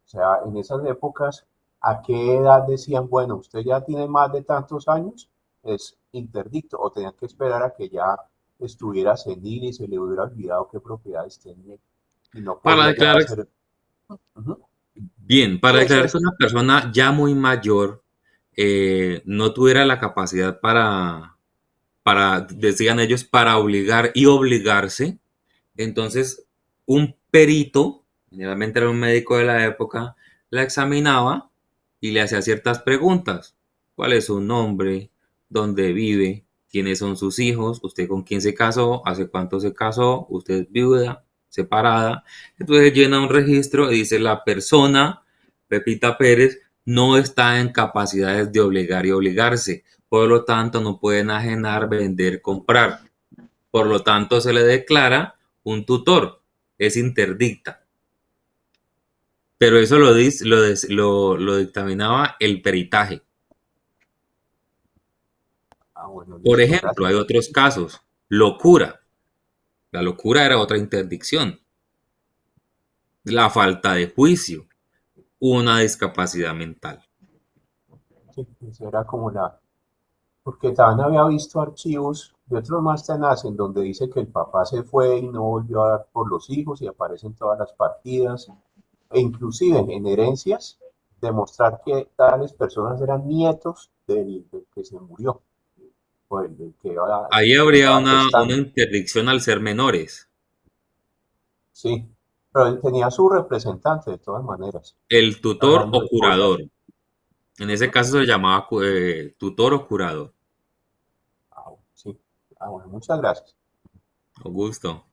O sea, en esas épocas, ¿a qué edad decían, bueno, usted ya tiene más de tantos años? Es interdicto, o tenían que esperar a que ya estuviera senil y se le hubiera olvidado qué propiedades tenía y no Para podía ya declarar, hacer. Ujú. bien, para Eso declarar que es. una persona ya muy mayor no tuviera la capacidad decían ellos, para obligar y obligarse, entonces un perito, generalmente era un médico de la época, la examinaba y le hacía ciertas preguntas. ¿Cuál es su nombre? ¿Dónde vive? ¿Quiénes son sus hijos? ¿Usted con quién se casó? ¿Hace cuánto se casó? ¿Usted es viuda? ¿Separada? Entonces llena un registro y dice la persona, Pepita Pérez, no está en capacidades de obligar y obligarse. Por lo tanto, no puede enajenar, vender, comprar. Por lo tanto, se le declara un tutor. Es interdicta. Pero eso lo dictaminaba el peritaje. Ah, bueno, Por listo, ejemplo, gracias. hay otros casos. Locura. La locura era otra interdicción. La falta de juicio. Una discapacidad mental. Sí, esa era como la. Porque también había visto archivos de otros más tenaces en donde dice que el papá se fue y no volvió a dar por los hijos y aparecen todas las partidas, e inclusive en herencias, demostrar que tales personas eran nietos del que se murió, o Ahí el que habría estaba una gestando. interdicción al ser menores. Sí, pero él tenía su representante de todas maneras, El tutor hablando o de cosas. curador. En ese Ujú. caso se llamaba tutor o curador. Ah, sí. Ah, bueno, muchas gracias. Augusto.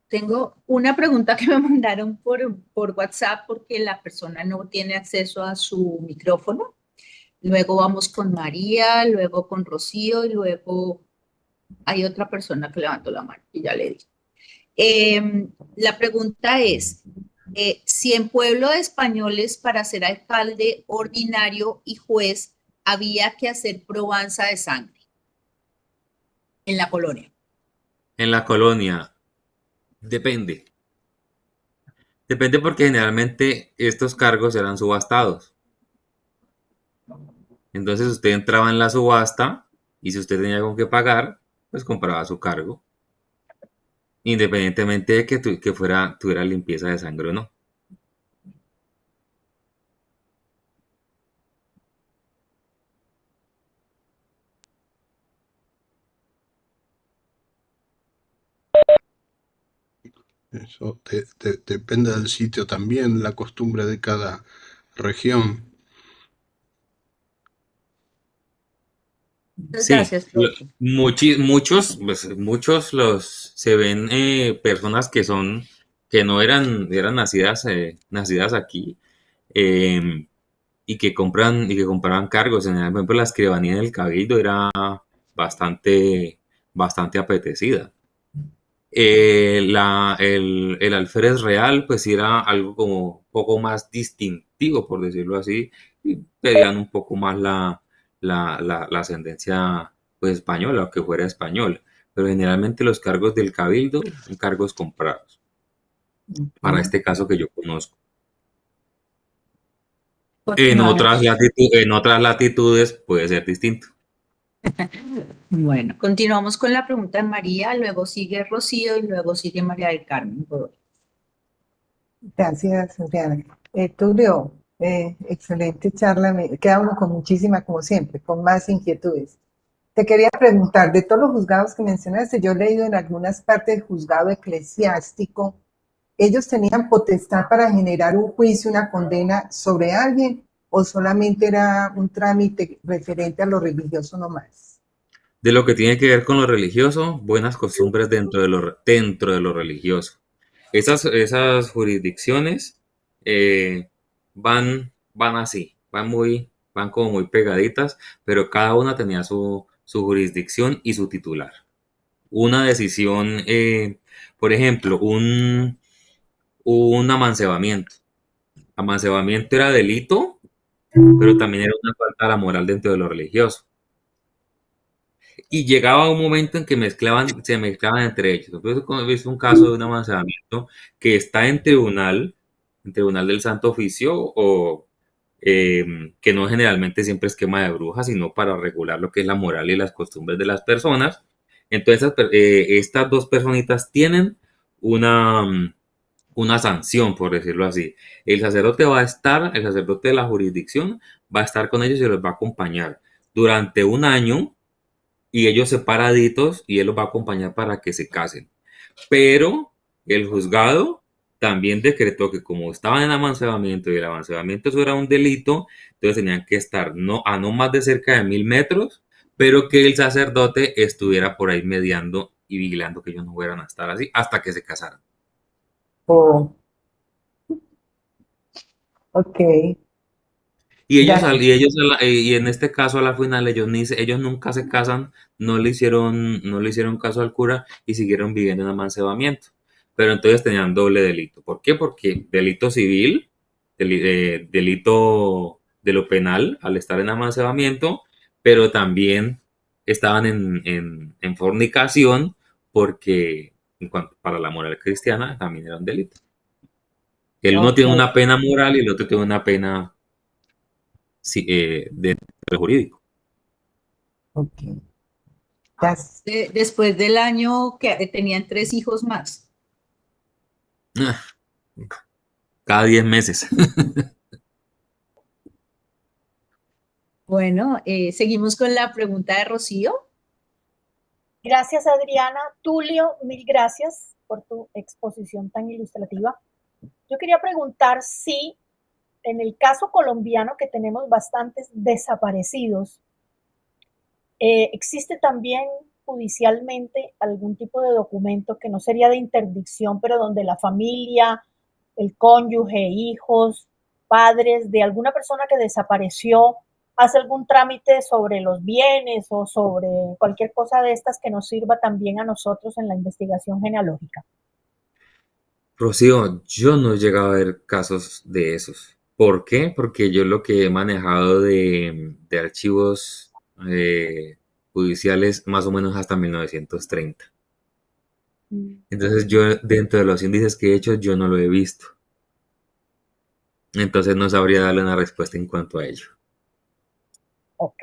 Tengo una pregunta que me mandaron por WhatsApp porque la persona no tiene acceso a su micrófono. Luego vamos con María, luego con Rocío y luego hay otra persona que levantó la mano y ya le di. La pregunta es, si en Pueblo de Españoles para ser alcalde ordinario y juez había que hacer probanza de sangre en la colonia. En la colonia, depende. Depende porque generalmente estos cargos eran subastados. Entonces usted entraba en la subasta y si usted tenía con qué pagar, pues compraba su cargo, independientemente de que tuviera limpieza de sangre o no. Eso depende del sitio también, la costumbre de cada región. Muchas Sí, gracias, profe. muchos se ven personas que no eran nacidas aquí, eh, y que compraban cargos. Por ejemplo, la escribanía del Cabildo era bastante apetecida. El alférez real, pues sí era algo como un poco más distintivo, por decirlo así, y pedían un poco más la ascendencia pues española, o que fuera español. Pero generalmente los cargos del cabildo son cargos comprados, para Ujú. este caso que yo conozco. Continuamos. En otras latitudes puede ser distinto. Bueno, continuamos con la pregunta de María, luego sigue Rocío y luego sigue María del Carmen Godoy. Gracias, Adriana. Tulio, excelente charla. Me queda uno con muchísima, como siempre, con más inquietudes. Te quería preguntar, de todos los juzgados que mencionaste, yo he leído en algunas partes del juzgado eclesiástico ¿ellos tenían potestad para generar un juicio, una condena sobre alguien, o solamente era un trámite referente a lo religioso nomás? De lo que tiene que ver con lo religioso, buenas costumbres dentro de lo religioso. Esas jurisdicciones van así, van como muy pegaditas, pero cada una tenía su jurisdicción y su titular. Una decisión, por ejemplo, un amancebamiento. Amancebamiento era delito, pero también era una falta a la moral dentro de lo religioso. Y llegaba un momento en que se mezclaban entre ellos. Entonces, como he visto un caso de un amancebamiento que está en tribunal del Santo Oficio, o que no generalmente siempre es quema de brujas, sino para regular lo que es la moral y las costumbres de las personas. Entonces, estas dos personitas tienen una, una sanción, por decirlo así. El sacerdote de la jurisdicción va a estar con ellos y los va a acompañar durante un año, y ellos separaditos, y él los va a acompañar para que se casen. Pero el juzgado también decretó que como estaban en amancebamiento y el amancebamiento eso era un delito, entonces tenían que estar no más de cerca de 1000 metros, pero que el sacerdote estuviera por ahí mediando y vigilando que ellos no fueran a estar así hasta que se casaran. Oh, ok. Y ellos, Ya, y en este caso a la final, ellos nunca se casan, no le hicieron caso al cura y siguieron viviendo en amancebamiento. Pero entonces tenían doble delito. ¿Por qué? Porque delito civil, delito de lo penal al estar en amancebamiento, pero también estaban en fornicación, porque para la moral cristiana también era un delito. El uno ok, tiene una pena moral y el otro tiene una pena, sí, de jurídico. ok. Ya, Después del año que tenían 3 hijos más. Ah, cada 10 meses. Bueno, seguimos con la pregunta de Rocío. Gracias, Adriana. Tulio, mil gracias por tu exposición tan ilustrativa. Yo quería preguntar si en el caso colombiano, que tenemos bastantes desaparecidos, ¿existe también judicialmente algún tipo de documento que no sería de interdicción, pero donde la familia, el cónyuge, hijos, padres de alguna persona que desapareció hace algún trámite sobre los bienes o sobre cualquier cosa de estas que nos sirva también a nosotros en la investigación genealógica? Rocío, yo no he llegado a ver casos de esos. ¿Por qué? Porque yo lo que he manejado de archivos judiciales más o menos hasta 1930. Entonces yo, dentro de los índices que he hecho, yo no lo he visto. Entonces no sabría darle una respuesta en cuanto a ello. Ok.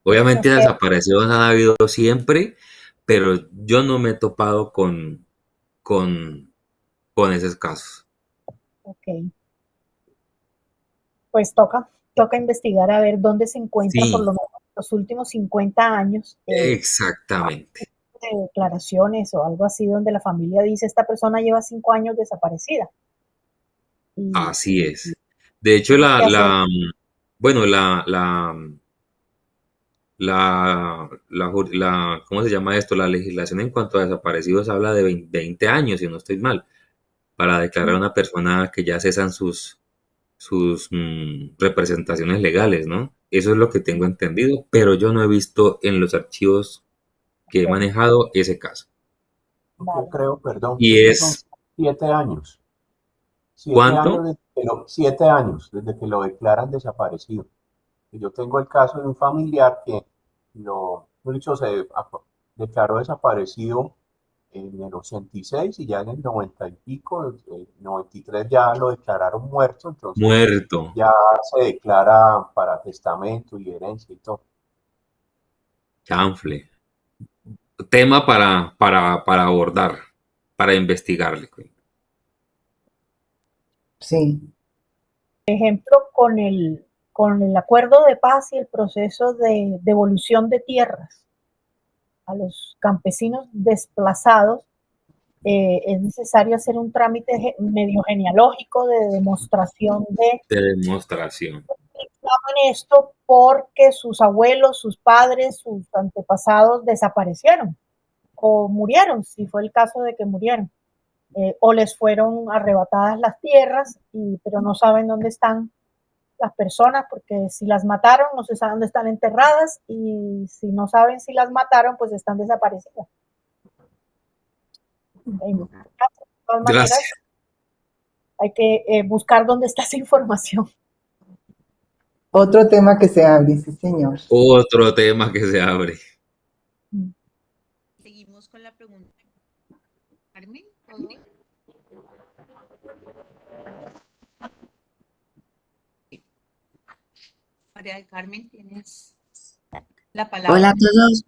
Obviamente Nos queda- desaparecidos han habido siempre, pero yo no me he topado con, con esos casos. ok. Pues toca investigar a ver dónde se encuentra por Sí, lo menos los últimos 50 años exactamente. de declaraciones o algo así donde la familia dice esta persona lleva 5 años desaparecida y Así es. De hecho, tiene que hacer. bueno, ¿cómo se llama esto? La legislación en cuanto a desaparecidos habla de 20 años, si no estoy mal, para declarar a una persona que ya cesan sus representaciones legales, ¿no? Eso es lo que tengo entendido, pero yo no he visto en los archivos que he Ok, manejado ese caso. Yo vale. creo, perdón, Y creo que son es, 7 años. ¿cuánto? 7 años desde que lo declaran desaparecido. Y yo tengo el caso de un familiar que mejor dicho, declaró desaparecido en el 86 y ya en el 90 y pico, el 93 ya lo declararon muerto, entonces Muerto. ya se declara para testamento y herencia y todo. Chanfle. Tema para abordar, para investigarle. sí. Ejemplo, con el acuerdo de paz y el proceso de devolución de tierras a los campesinos desplazados, es necesario hacer un trámite medio genealógico de demostración de De demostración. reclaman esto porque sus abuelos, sus padres, sus antepasados desaparecieron o murieron, si fue el caso de que murieron, o les fueron arrebatadas las tierras, pero no saben dónde están las personas, porque si las mataron no se sabe dónde están enterradas, y si no saben si las mataron, pues están desaparecidas. De todas maneras, Gracias. hay que buscar dónde está esa información. Otro tema que se abre, sí, señor. Otro tema que se abre. Seguimos con la pregunta. Carmen, ¿todo bien? María del Carmen, tienes la palabra. Hola a todos.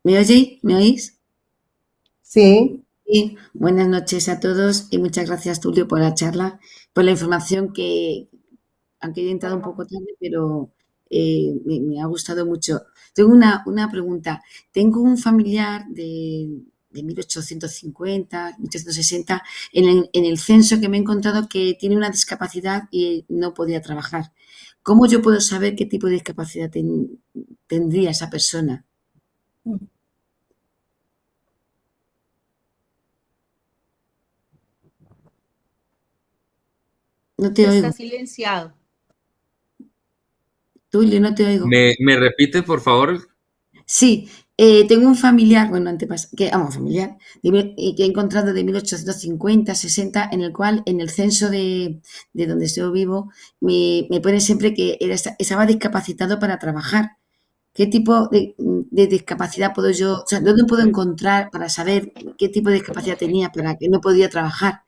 ¿Me oye? ¿Me oís? Sí, Sí. Buenas noches a todos y muchas gracias, Tulio, por la charla, por la información que, aunque he entrado un poco tarde, pero me ha gustado mucho. Tengo una pregunta. Tengo un familiar de 1850, 1860, en el censo que me he encontrado que tiene una discapacidad y no podía trabajar. ¿Cómo yo puedo saber qué tipo de discapacidad tendría esa persona? No te oigo. Está silenciado. Tulio, no te oigo. ¿Me repite, por favor? Sí, tengo un familiar, bueno, familiar, que he encontrado de 1850, 60, en el cual, en el censo de donde yo vivo, me pone siempre que estaba discapacitado para trabajar. ¿Qué tipo de discapacidad puedo yo, o sea, dónde puedo encontrar para saber qué tipo de discapacidad tenía para que no podía trabajar?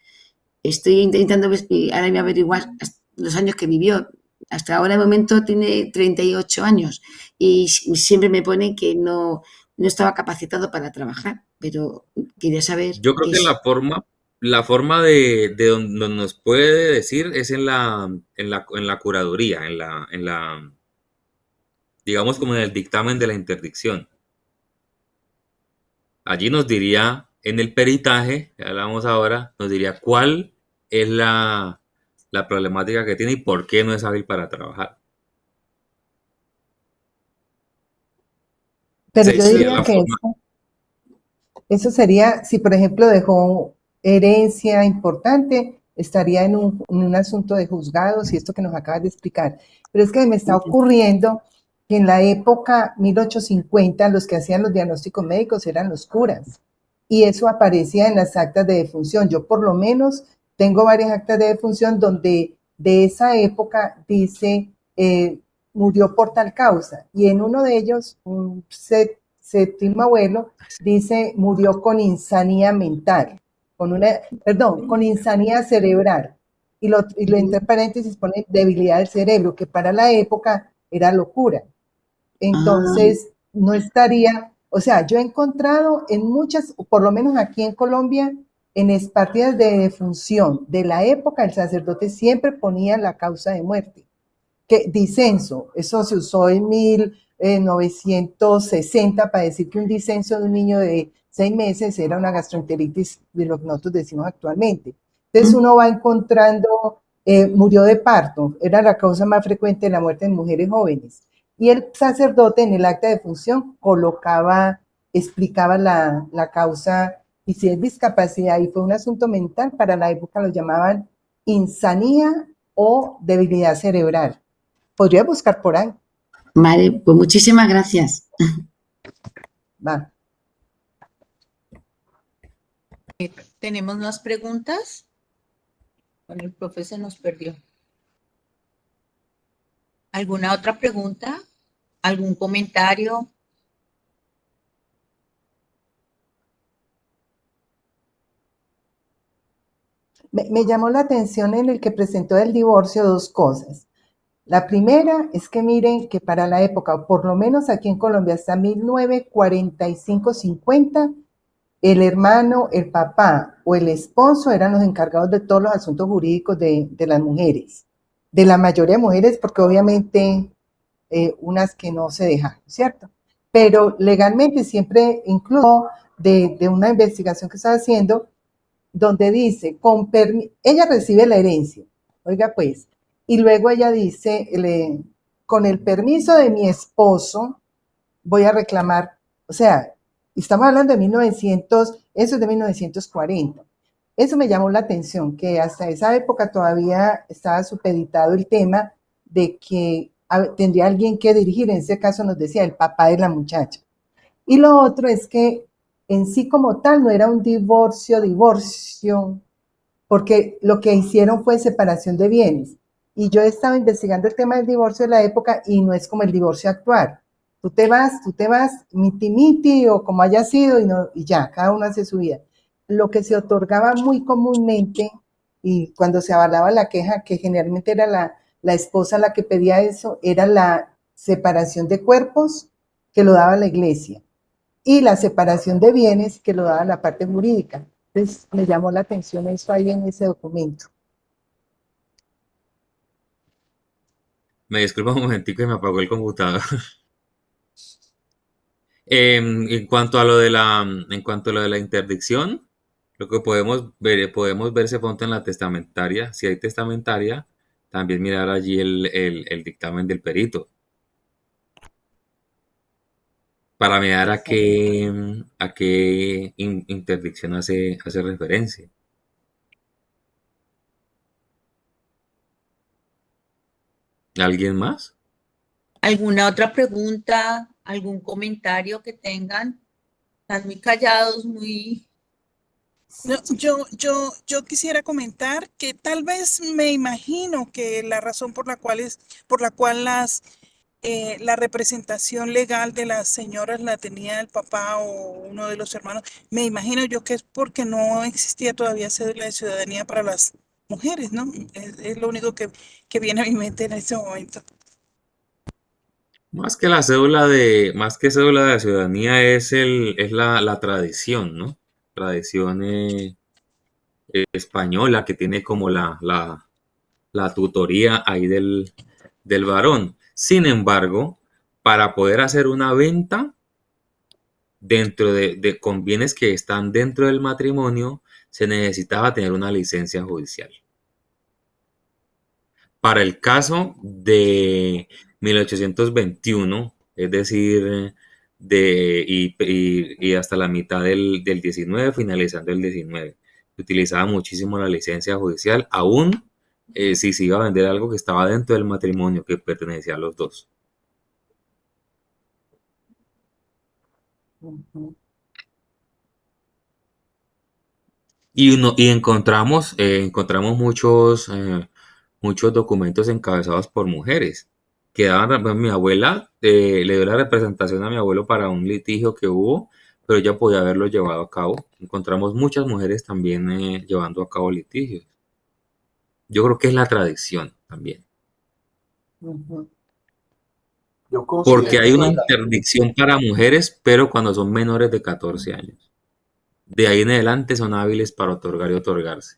Estoy intentando ahora voy a averiguar los años que vivió. Hasta ahora, de momento, tiene 38 años y siempre me pone que no estaba capacitado para trabajar, pero quería saber Yo creo qué que es. la forma de donde nos puede decir es en la curaduría, digamos como en el dictamen de la interdicción. Allí nos diría, en el peritaje, que hablamos ahora, nos diría cuál es la problemática que tiene y por qué no es hábil para trabajar. pero Sí, yo sería diría la que forma. eso sería, si por ejemplo dejó herencia importante, estaría en un asunto de juzgados y esto que nos acabas de explicar. Pero es que me está ocurriendo que en la época 1850 los que hacían los diagnósticos médicos eran los curas y eso aparecía en las actas de defunción. Yo por lo menos tengo varias actas de defunción donde de esa época dice murió por tal causa y en uno de ellos un séptimo abuelo dice murió con insanía mental, con insanía cerebral. Y lo entre paréntesis pone debilidad del cerebro, que para la época era locura. Ah, Entonces, no estaría, o sea, yo he encontrado en muchas, por lo menos aquí en Colombia, en partidas de defunción de la época, el sacerdote siempre ponía la causa de muerte. Que disenso, eso se usó en 1960 para decir que un disenso de un niño de 6 meses era una gastroenteritis de lo que nosotros decimos actualmente. Entonces uno va encontrando, murió de parto, era la causa más frecuente de la muerte en mujeres jóvenes. Y el sacerdote en el acta de función explicaba la causa y si es discapacidad y fue un asunto mental, para la época lo llamaban insanía o debilidad cerebral. Podría buscar por ahí. vale, pues muchísimas gracias. Va. ¿Tenemos más preguntas? Bueno, el profe se nos perdió. ¿Alguna otra pregunta? ¿Algún comentario? Me llamó la atención en el que presentó el divorcio dos cosas. La primera es que miren que para la época, por lo menos aquí en Colombia, hasta 1945-50, el hermano, el papá o el esposo eran los encargados de todos los asuntos jurídicos de las mujeres, de la mayoría de mujeres, porque obviamente unas que no se dejan, ¿cierto? Pero legalmente siempre, incluso de una investigación que estaba haciendo, donde dice, ella recibe la herencia, oiga pues, y luego ella dice, con el permiso de mi esposo, voy a reclamar, o sea, estamos hablando de 1900, eso es de 1940. Eso me llamó la atención, que hasta esa época todavía estaba supeditado el tema de que tendría alguien que dirigir, en ese caso nos decía el papá de la muchacha. Y lo otro es que en sí como tal no era un divorcio, porque lo que hicieron fue separación de bienes. Y yo he estado investigando el tema del divorcio de la época y no es como el divorcio actual. Tú te vas, miti o como haya sido y ya, cada uno hace su vida. Lo que se otorgaba muy comúnmente y cuando se avalaba la queja, que generalmente era la esposa la que pedía eso, era la separación de cuerpos que lo daba la iglesia y la separación de bienes que lo daba la parte jurídica. Entonces me llamó la atención eso ahí en ese documento. Me disculpa un momentico que me apagó el computador. En cuanto a lo de la interdicción, lo que podemos ver ese punto en la testamentaria. Si hay testamentaria, también mirar allí el dictamen del perito para mirar a qué interdicción hace referencia. ¿Alguien más? ¿Alguna otra pregunta? ¿Algún comentario que tengan? Están muy callados, muy... No, yo quisiera comentar que tal vez me imagino que la razón por la cual la representación legal de las señoras la tenía el papá o uno de los hermanos, me imagino yo que es porque no existía todavía cédula de ciudadanía para las mujeres, ¿no? Es lo único que viene a mi mente en este momento. Más que cédula de ciudadanía es la tradición, ¿no? Tradición española que tiene como la tutoría ahí del varón. Sin embargo, para poder hacer una venta con bienes que están dentro del matrimonio, se necesitaba tener una licencia judicial. Para el caso de 1821, es decir, y hasta la mitad del 19, finalizando el 19, se utilizaba muchísimo la licencia judicial, aún si se iba a vender algo que estaba dentro del matrimonio, que pertenecía a los dos. Y encontramos muchos documentos encabezados por mujeres que daban. Mi abuela le dio la representación a mi abuelo para un litigio que hubo, pero ella podía haberlo llevado a cabo. Encontramos muchas mujeres también llevando a cabo litigios. Yo creo que es la tradición también. Porque hay una interdicción para mujeres, pero cuando son menores de 14 años. De ahí en adelante son hábiles para otorgar y otorgarse.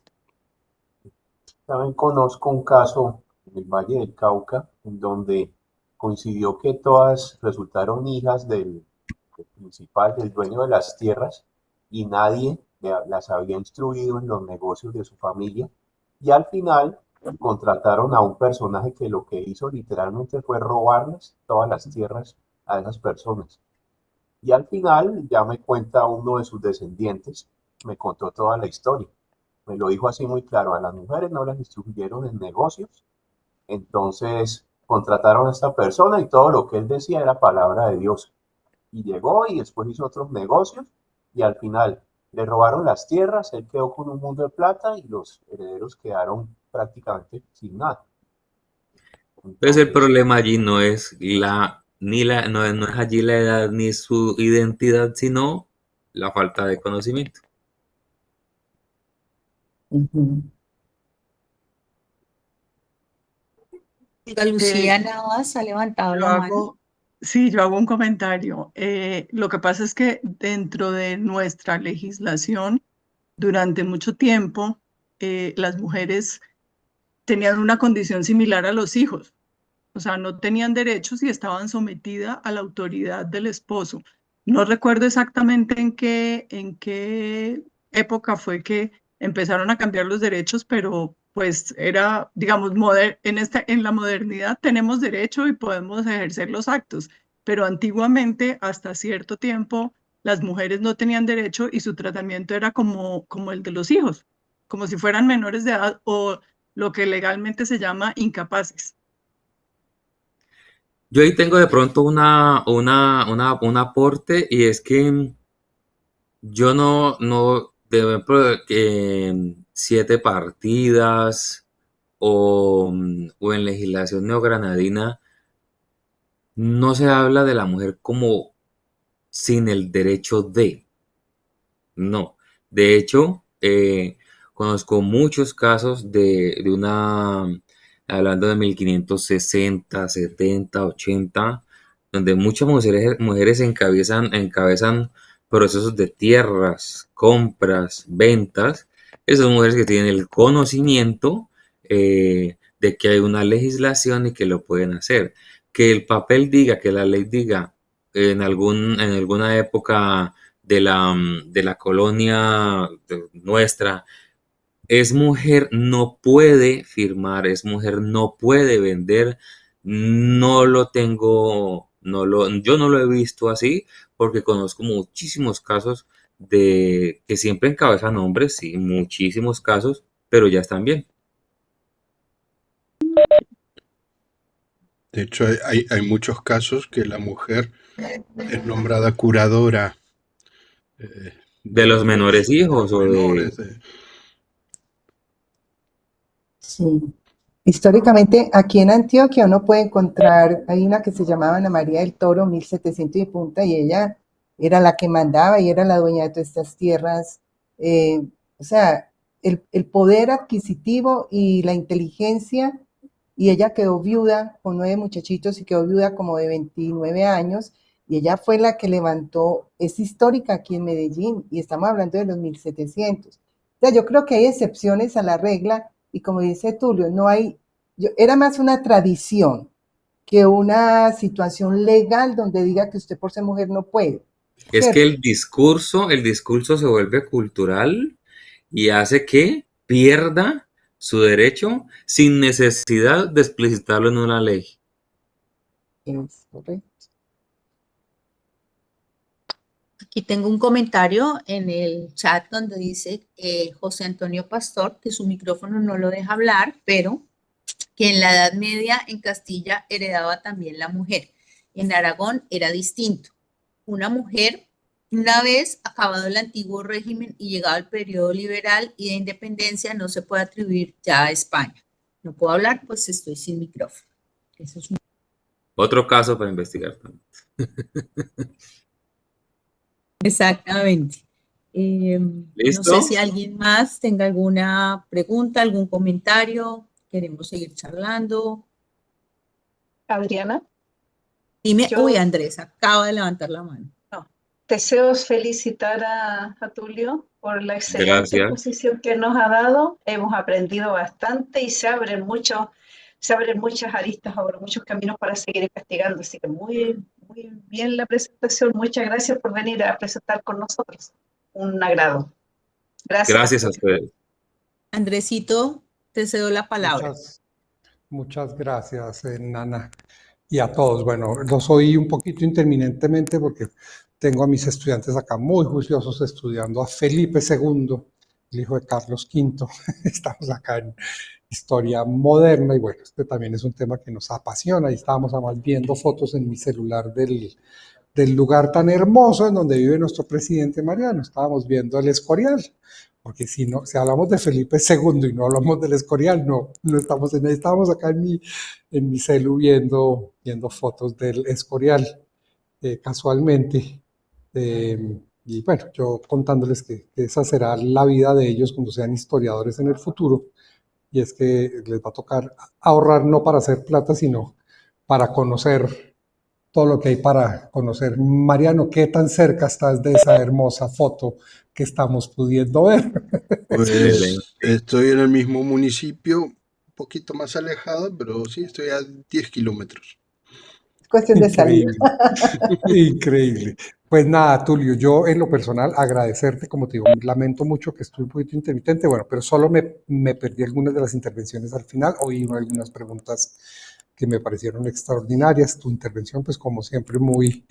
También conozco un caso en el Valle del Cauca, en donde coincidió que todas resultaron hijas del principal, del dueño de las tierras, y nadie las había instruido en los negocios de su familia. Y al final contrataron a un personaje que lo que hizo literalmente fue robarles todas las tierras a esas personas. Y al final ya me cuenta uno de sus descendientes, me contó toda la historia. Me lo dijo así muy claro, a las mujeres no las instruyeron en negocios, entonces contrataron a esta persona y todo lo que él decía era palabra de Dios. Y llegó y después hizo otros negocios y al final le robaron las tierras, él quedó con un mundo de plata y los herederos quedaron prácticamente sin nada. Entonces el problema allí no es no es allí la edad ni su identidad, sino la falta de conocimiento. Lucía Navas ha levantado la mano. Sí, yo hago un comentario. Lo que pasa es que dentro de nuestra legislación, durante mucho tiempo, las mujeres tenían una condición similar a los hijos. O sea, no tenían derechos y estaban sometidas a la autoridad del esposo. No recuerdo exactamente en qué época fue que empezaron a cambiar los derechos, pero pues era, digamos, en la modernidad tenemos derecho y podemos ejercer los actos, pero antiguamente, hasta cierto tiempo, las mujeres no tenían derecho y su tratamiento era como el de los hijos, como si fueran menores de edad o lo que legalmente se llama incapaces. Yo ahí tengo de pronto un aporte, y es que yo de ejemplo, que 7 partidas o en legislación neogranadina no se habla de la mujer como sin el derecho de. No. De hecho, conozco muchos casos hablando de 1560, 70, 80, donde muchas mujeres encabezan procesos de tierras, compras, ventas. Esas mujeres que tienen el conocimiento de que hay una legislación y que lo pueden hacer. Que el papel diga, que la ley diga en alguna época de la colonia nuestra, es mujer, no puede firmar, es mujer, no puede vender. Yo no lo he visto así, porque conozco muchísimos casos de que siempre encabezan hombres, sí, muchísimos casos, pero ya están bien. De hecho, hay muchos casos que la mujer es nombrada curadora De los menores hijos o de... menores. Sí. Históricamente, aquí en Antioquia uno puede encontrar, hay una que se llamaba Ana María del Toro, 1700 y punta, y ella era la que mandaba y era la dueña de todas estas tierras. O sea, el poder adquisitivo y la inteligencia, y ella quedó viuda con 9 muchachitos y quedó viuda como de 29 años, y ella fue la que levantó, es histórica aquí en Medellín, y estamos hablando de los 1700. O sea, yo creo que hay excepciones a la regla, y como dice Tulio, era más una tradición que una situación legal donde diga que usted por ser mujer no puede. Es ¿cierto? que el discurso se vuelve cultural y hace que pierda su derecho sin necesidad de explicitarlo en una ley. Es correcto. Aquí tengo un comentario en el chat donde dice José Antonio Pastor que su micrófono no lo deja hablar, pero que en la Edad Media en Castilla heredaba también la mujer. En Aragón era distinto. Una mujer, una vez acabado el antiguo régimen y llegado el periodo liberal y de independencia, no se puede atribuir ya a España. No puedo hablar, pues estoy sin micrófono. Eso es Otro caso para investigar también. Exactamente. No sé si alguien más tenga alguna pregunta, algún comentario. Queremos seguir charlando. Adriana. Dime, Andrés, acaba de levantar la mano. No. Deseo felicitar a Tulio por la excelente exposición que nos ha dado. Hemos aprendido bastante y se abren muchas aristas, ahora muchos caminos para seguir investigando. Así que muy bien la presentación. Muchas gracias por venir a presentar con nosotros. Un agrado. Gracias a ustedes. Andresito, te cedo la palabra. Muchas gracias, Nana. Y a todos. Bueno, los oí un poquito interminentemente porque tengo a mis estudiantes acá muy juiciosos estudiando a Felipe II, el hijo de Carlos V. Estamos acá en historia moderna y bueno, este también es un tema que nos apasiona y estábamos además viendo fotos en mi celular del lugar tan hermoso en donde vive nuestro presidente Mariano. Estábamos viendo el Escorial, porque si hablamos de Felipe II y no hablamos del Escorial, no estamos en ahí. Estábamos acá en mi celu viendo fotos del Escorial, casualmente. Y bueno, yo contándoles que esa será la vida de ellos cuando sean historiadores en el futuro. Y es que les va a tocar ahorrar no para hacer plata, sino para conocer todo lo que hay para conocer. Mariano, ¿qué tan cerca estás de esa hermosa foto que estamos pudiendo ver? Pues estoy en el mismo municipio, un poquito más alejado, pero sí, estoy a 10 kilómetros. cuestión de salud. Increíble. Pues nada, Tulio, yo en lo personal agradecerte, como te digo, lamento mucho que estoy un poquito intermitente, bueno, pero solo me perdí algunas de las intervenciones al final, oí algunas preguntas que me parecieron extraordinarias, tu intervención pues como siempre muy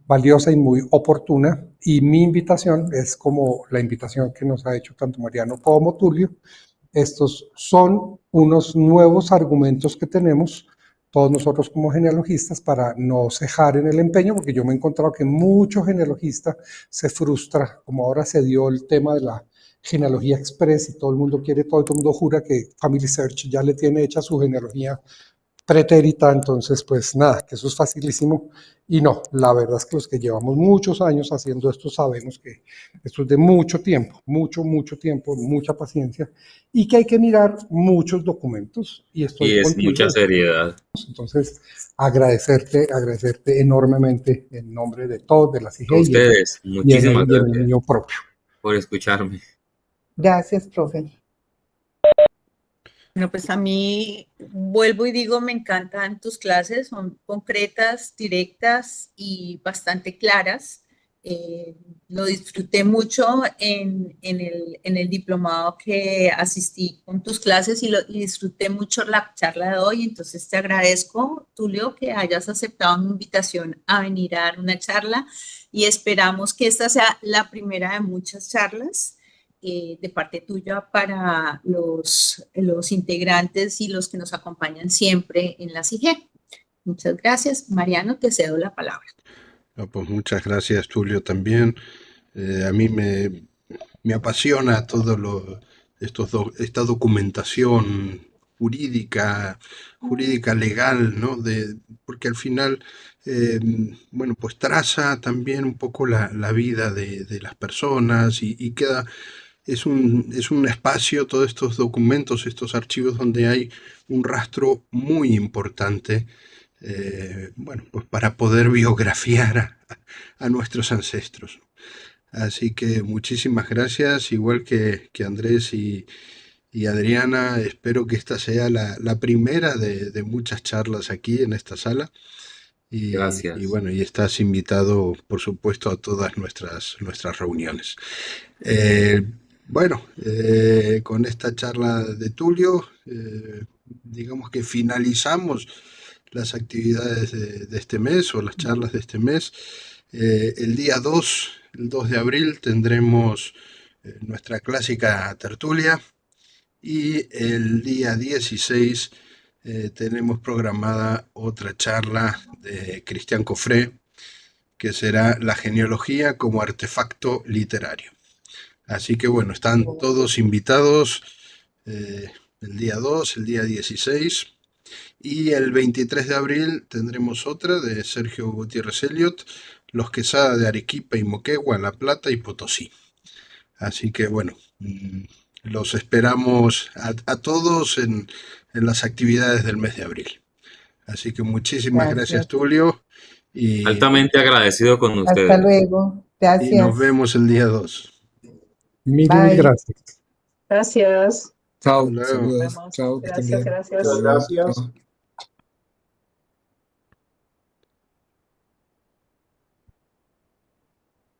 valiosa y muy oportuna, y mi invitación es como la invitación que nos ha hecho tanto Mariano como Tulio. Estos son unos nuevos argumentos que tenemos todos nosotros como genealogistas para no cejar en el empeño, porque yo me he encontrado que mucho genealogista se frustra, como ahora se dio el tema de la genealogía express y todo el mundo quiere todo el mundo jura que Family Search ya le tiene hecha su genealogía pretérita, entonces pues nada, que eso es facilísimo. Y no, la verdad es que los que llevamos muchos años haciendo esto sabemos que esto es de mucho tiempo, mucho tiempo, mucha paciencia, y que hay que mirar muchos documentos. Y estoy es contigo. Mucha seriedad. Entonces, agradecerte enormemente en nombre de todos, de la CIGE A ustedes, muchísimas gracias y en el mío propio. por escucharme. Gracias, profe. Bueno, pues a mí, vuelvo y digo, me encantan tus clases, son concretas, directas y bastante claras. Lo disfruté mucho en el diplomado que asistí con tus clases y disfruté mucho la charla de hoy. Entonces te agradezco, Tulio, que hayas aceptado mi invitación a venir a dar una charla y esperamos que esta sea la primera de muchas charlas de parte tuya para los integrantes y los que nos acompañan siempre en la CIGE. Muchas gracias. Mariano, te cedo la palabra. No, pues muchas gracias, Tulio, también. A mí me apasiona todo esta documentación jurídica legal, ¿no? Porque al final, bueno, pues traza también un poco la vida de las personas y queda. Es un espacio, todos estos documentos, estos archivos donde hay un rastro muy importante, bueno, pues para poder biografiar a nuestros ancestros. Así que muchísimas gracias, igual que Andrés y Adriana. Espero que esta sea la primera de muchas charlas aquí en esta sala. Gracias. Y bueno, y estás invitado, por supuesto, a todas nuestras reuniones. Bueno, con esta charla de Tulio, digamos que finalizamos las actividades de este mes o las charlas de este mes. El día 2, el 2 de abril, tendremos nuestra clásica tertulia y el día 16 tenemos programada otra charla de Cristian Cofré, que será la genealogía como artefacto literario. Así que bueno, están todos invitados el día 2, el día 16 y el 23 de abril tendremos otra de Sergio Gutiérrez Elliot, Los Quesada de Arequipa y Moquegua, La Plata y Potosí. Así que bueno, los esperamos a todos en las actividades del mes de abril. Así que muchísimas gracias Tulio. Y altamente agradecido con ustedes. Hasta luego. Gracias. Y nos vemos el día 2. Mil gracias. Gracias. Chao. Saludos. Chao. Gracias. Muchas gracias.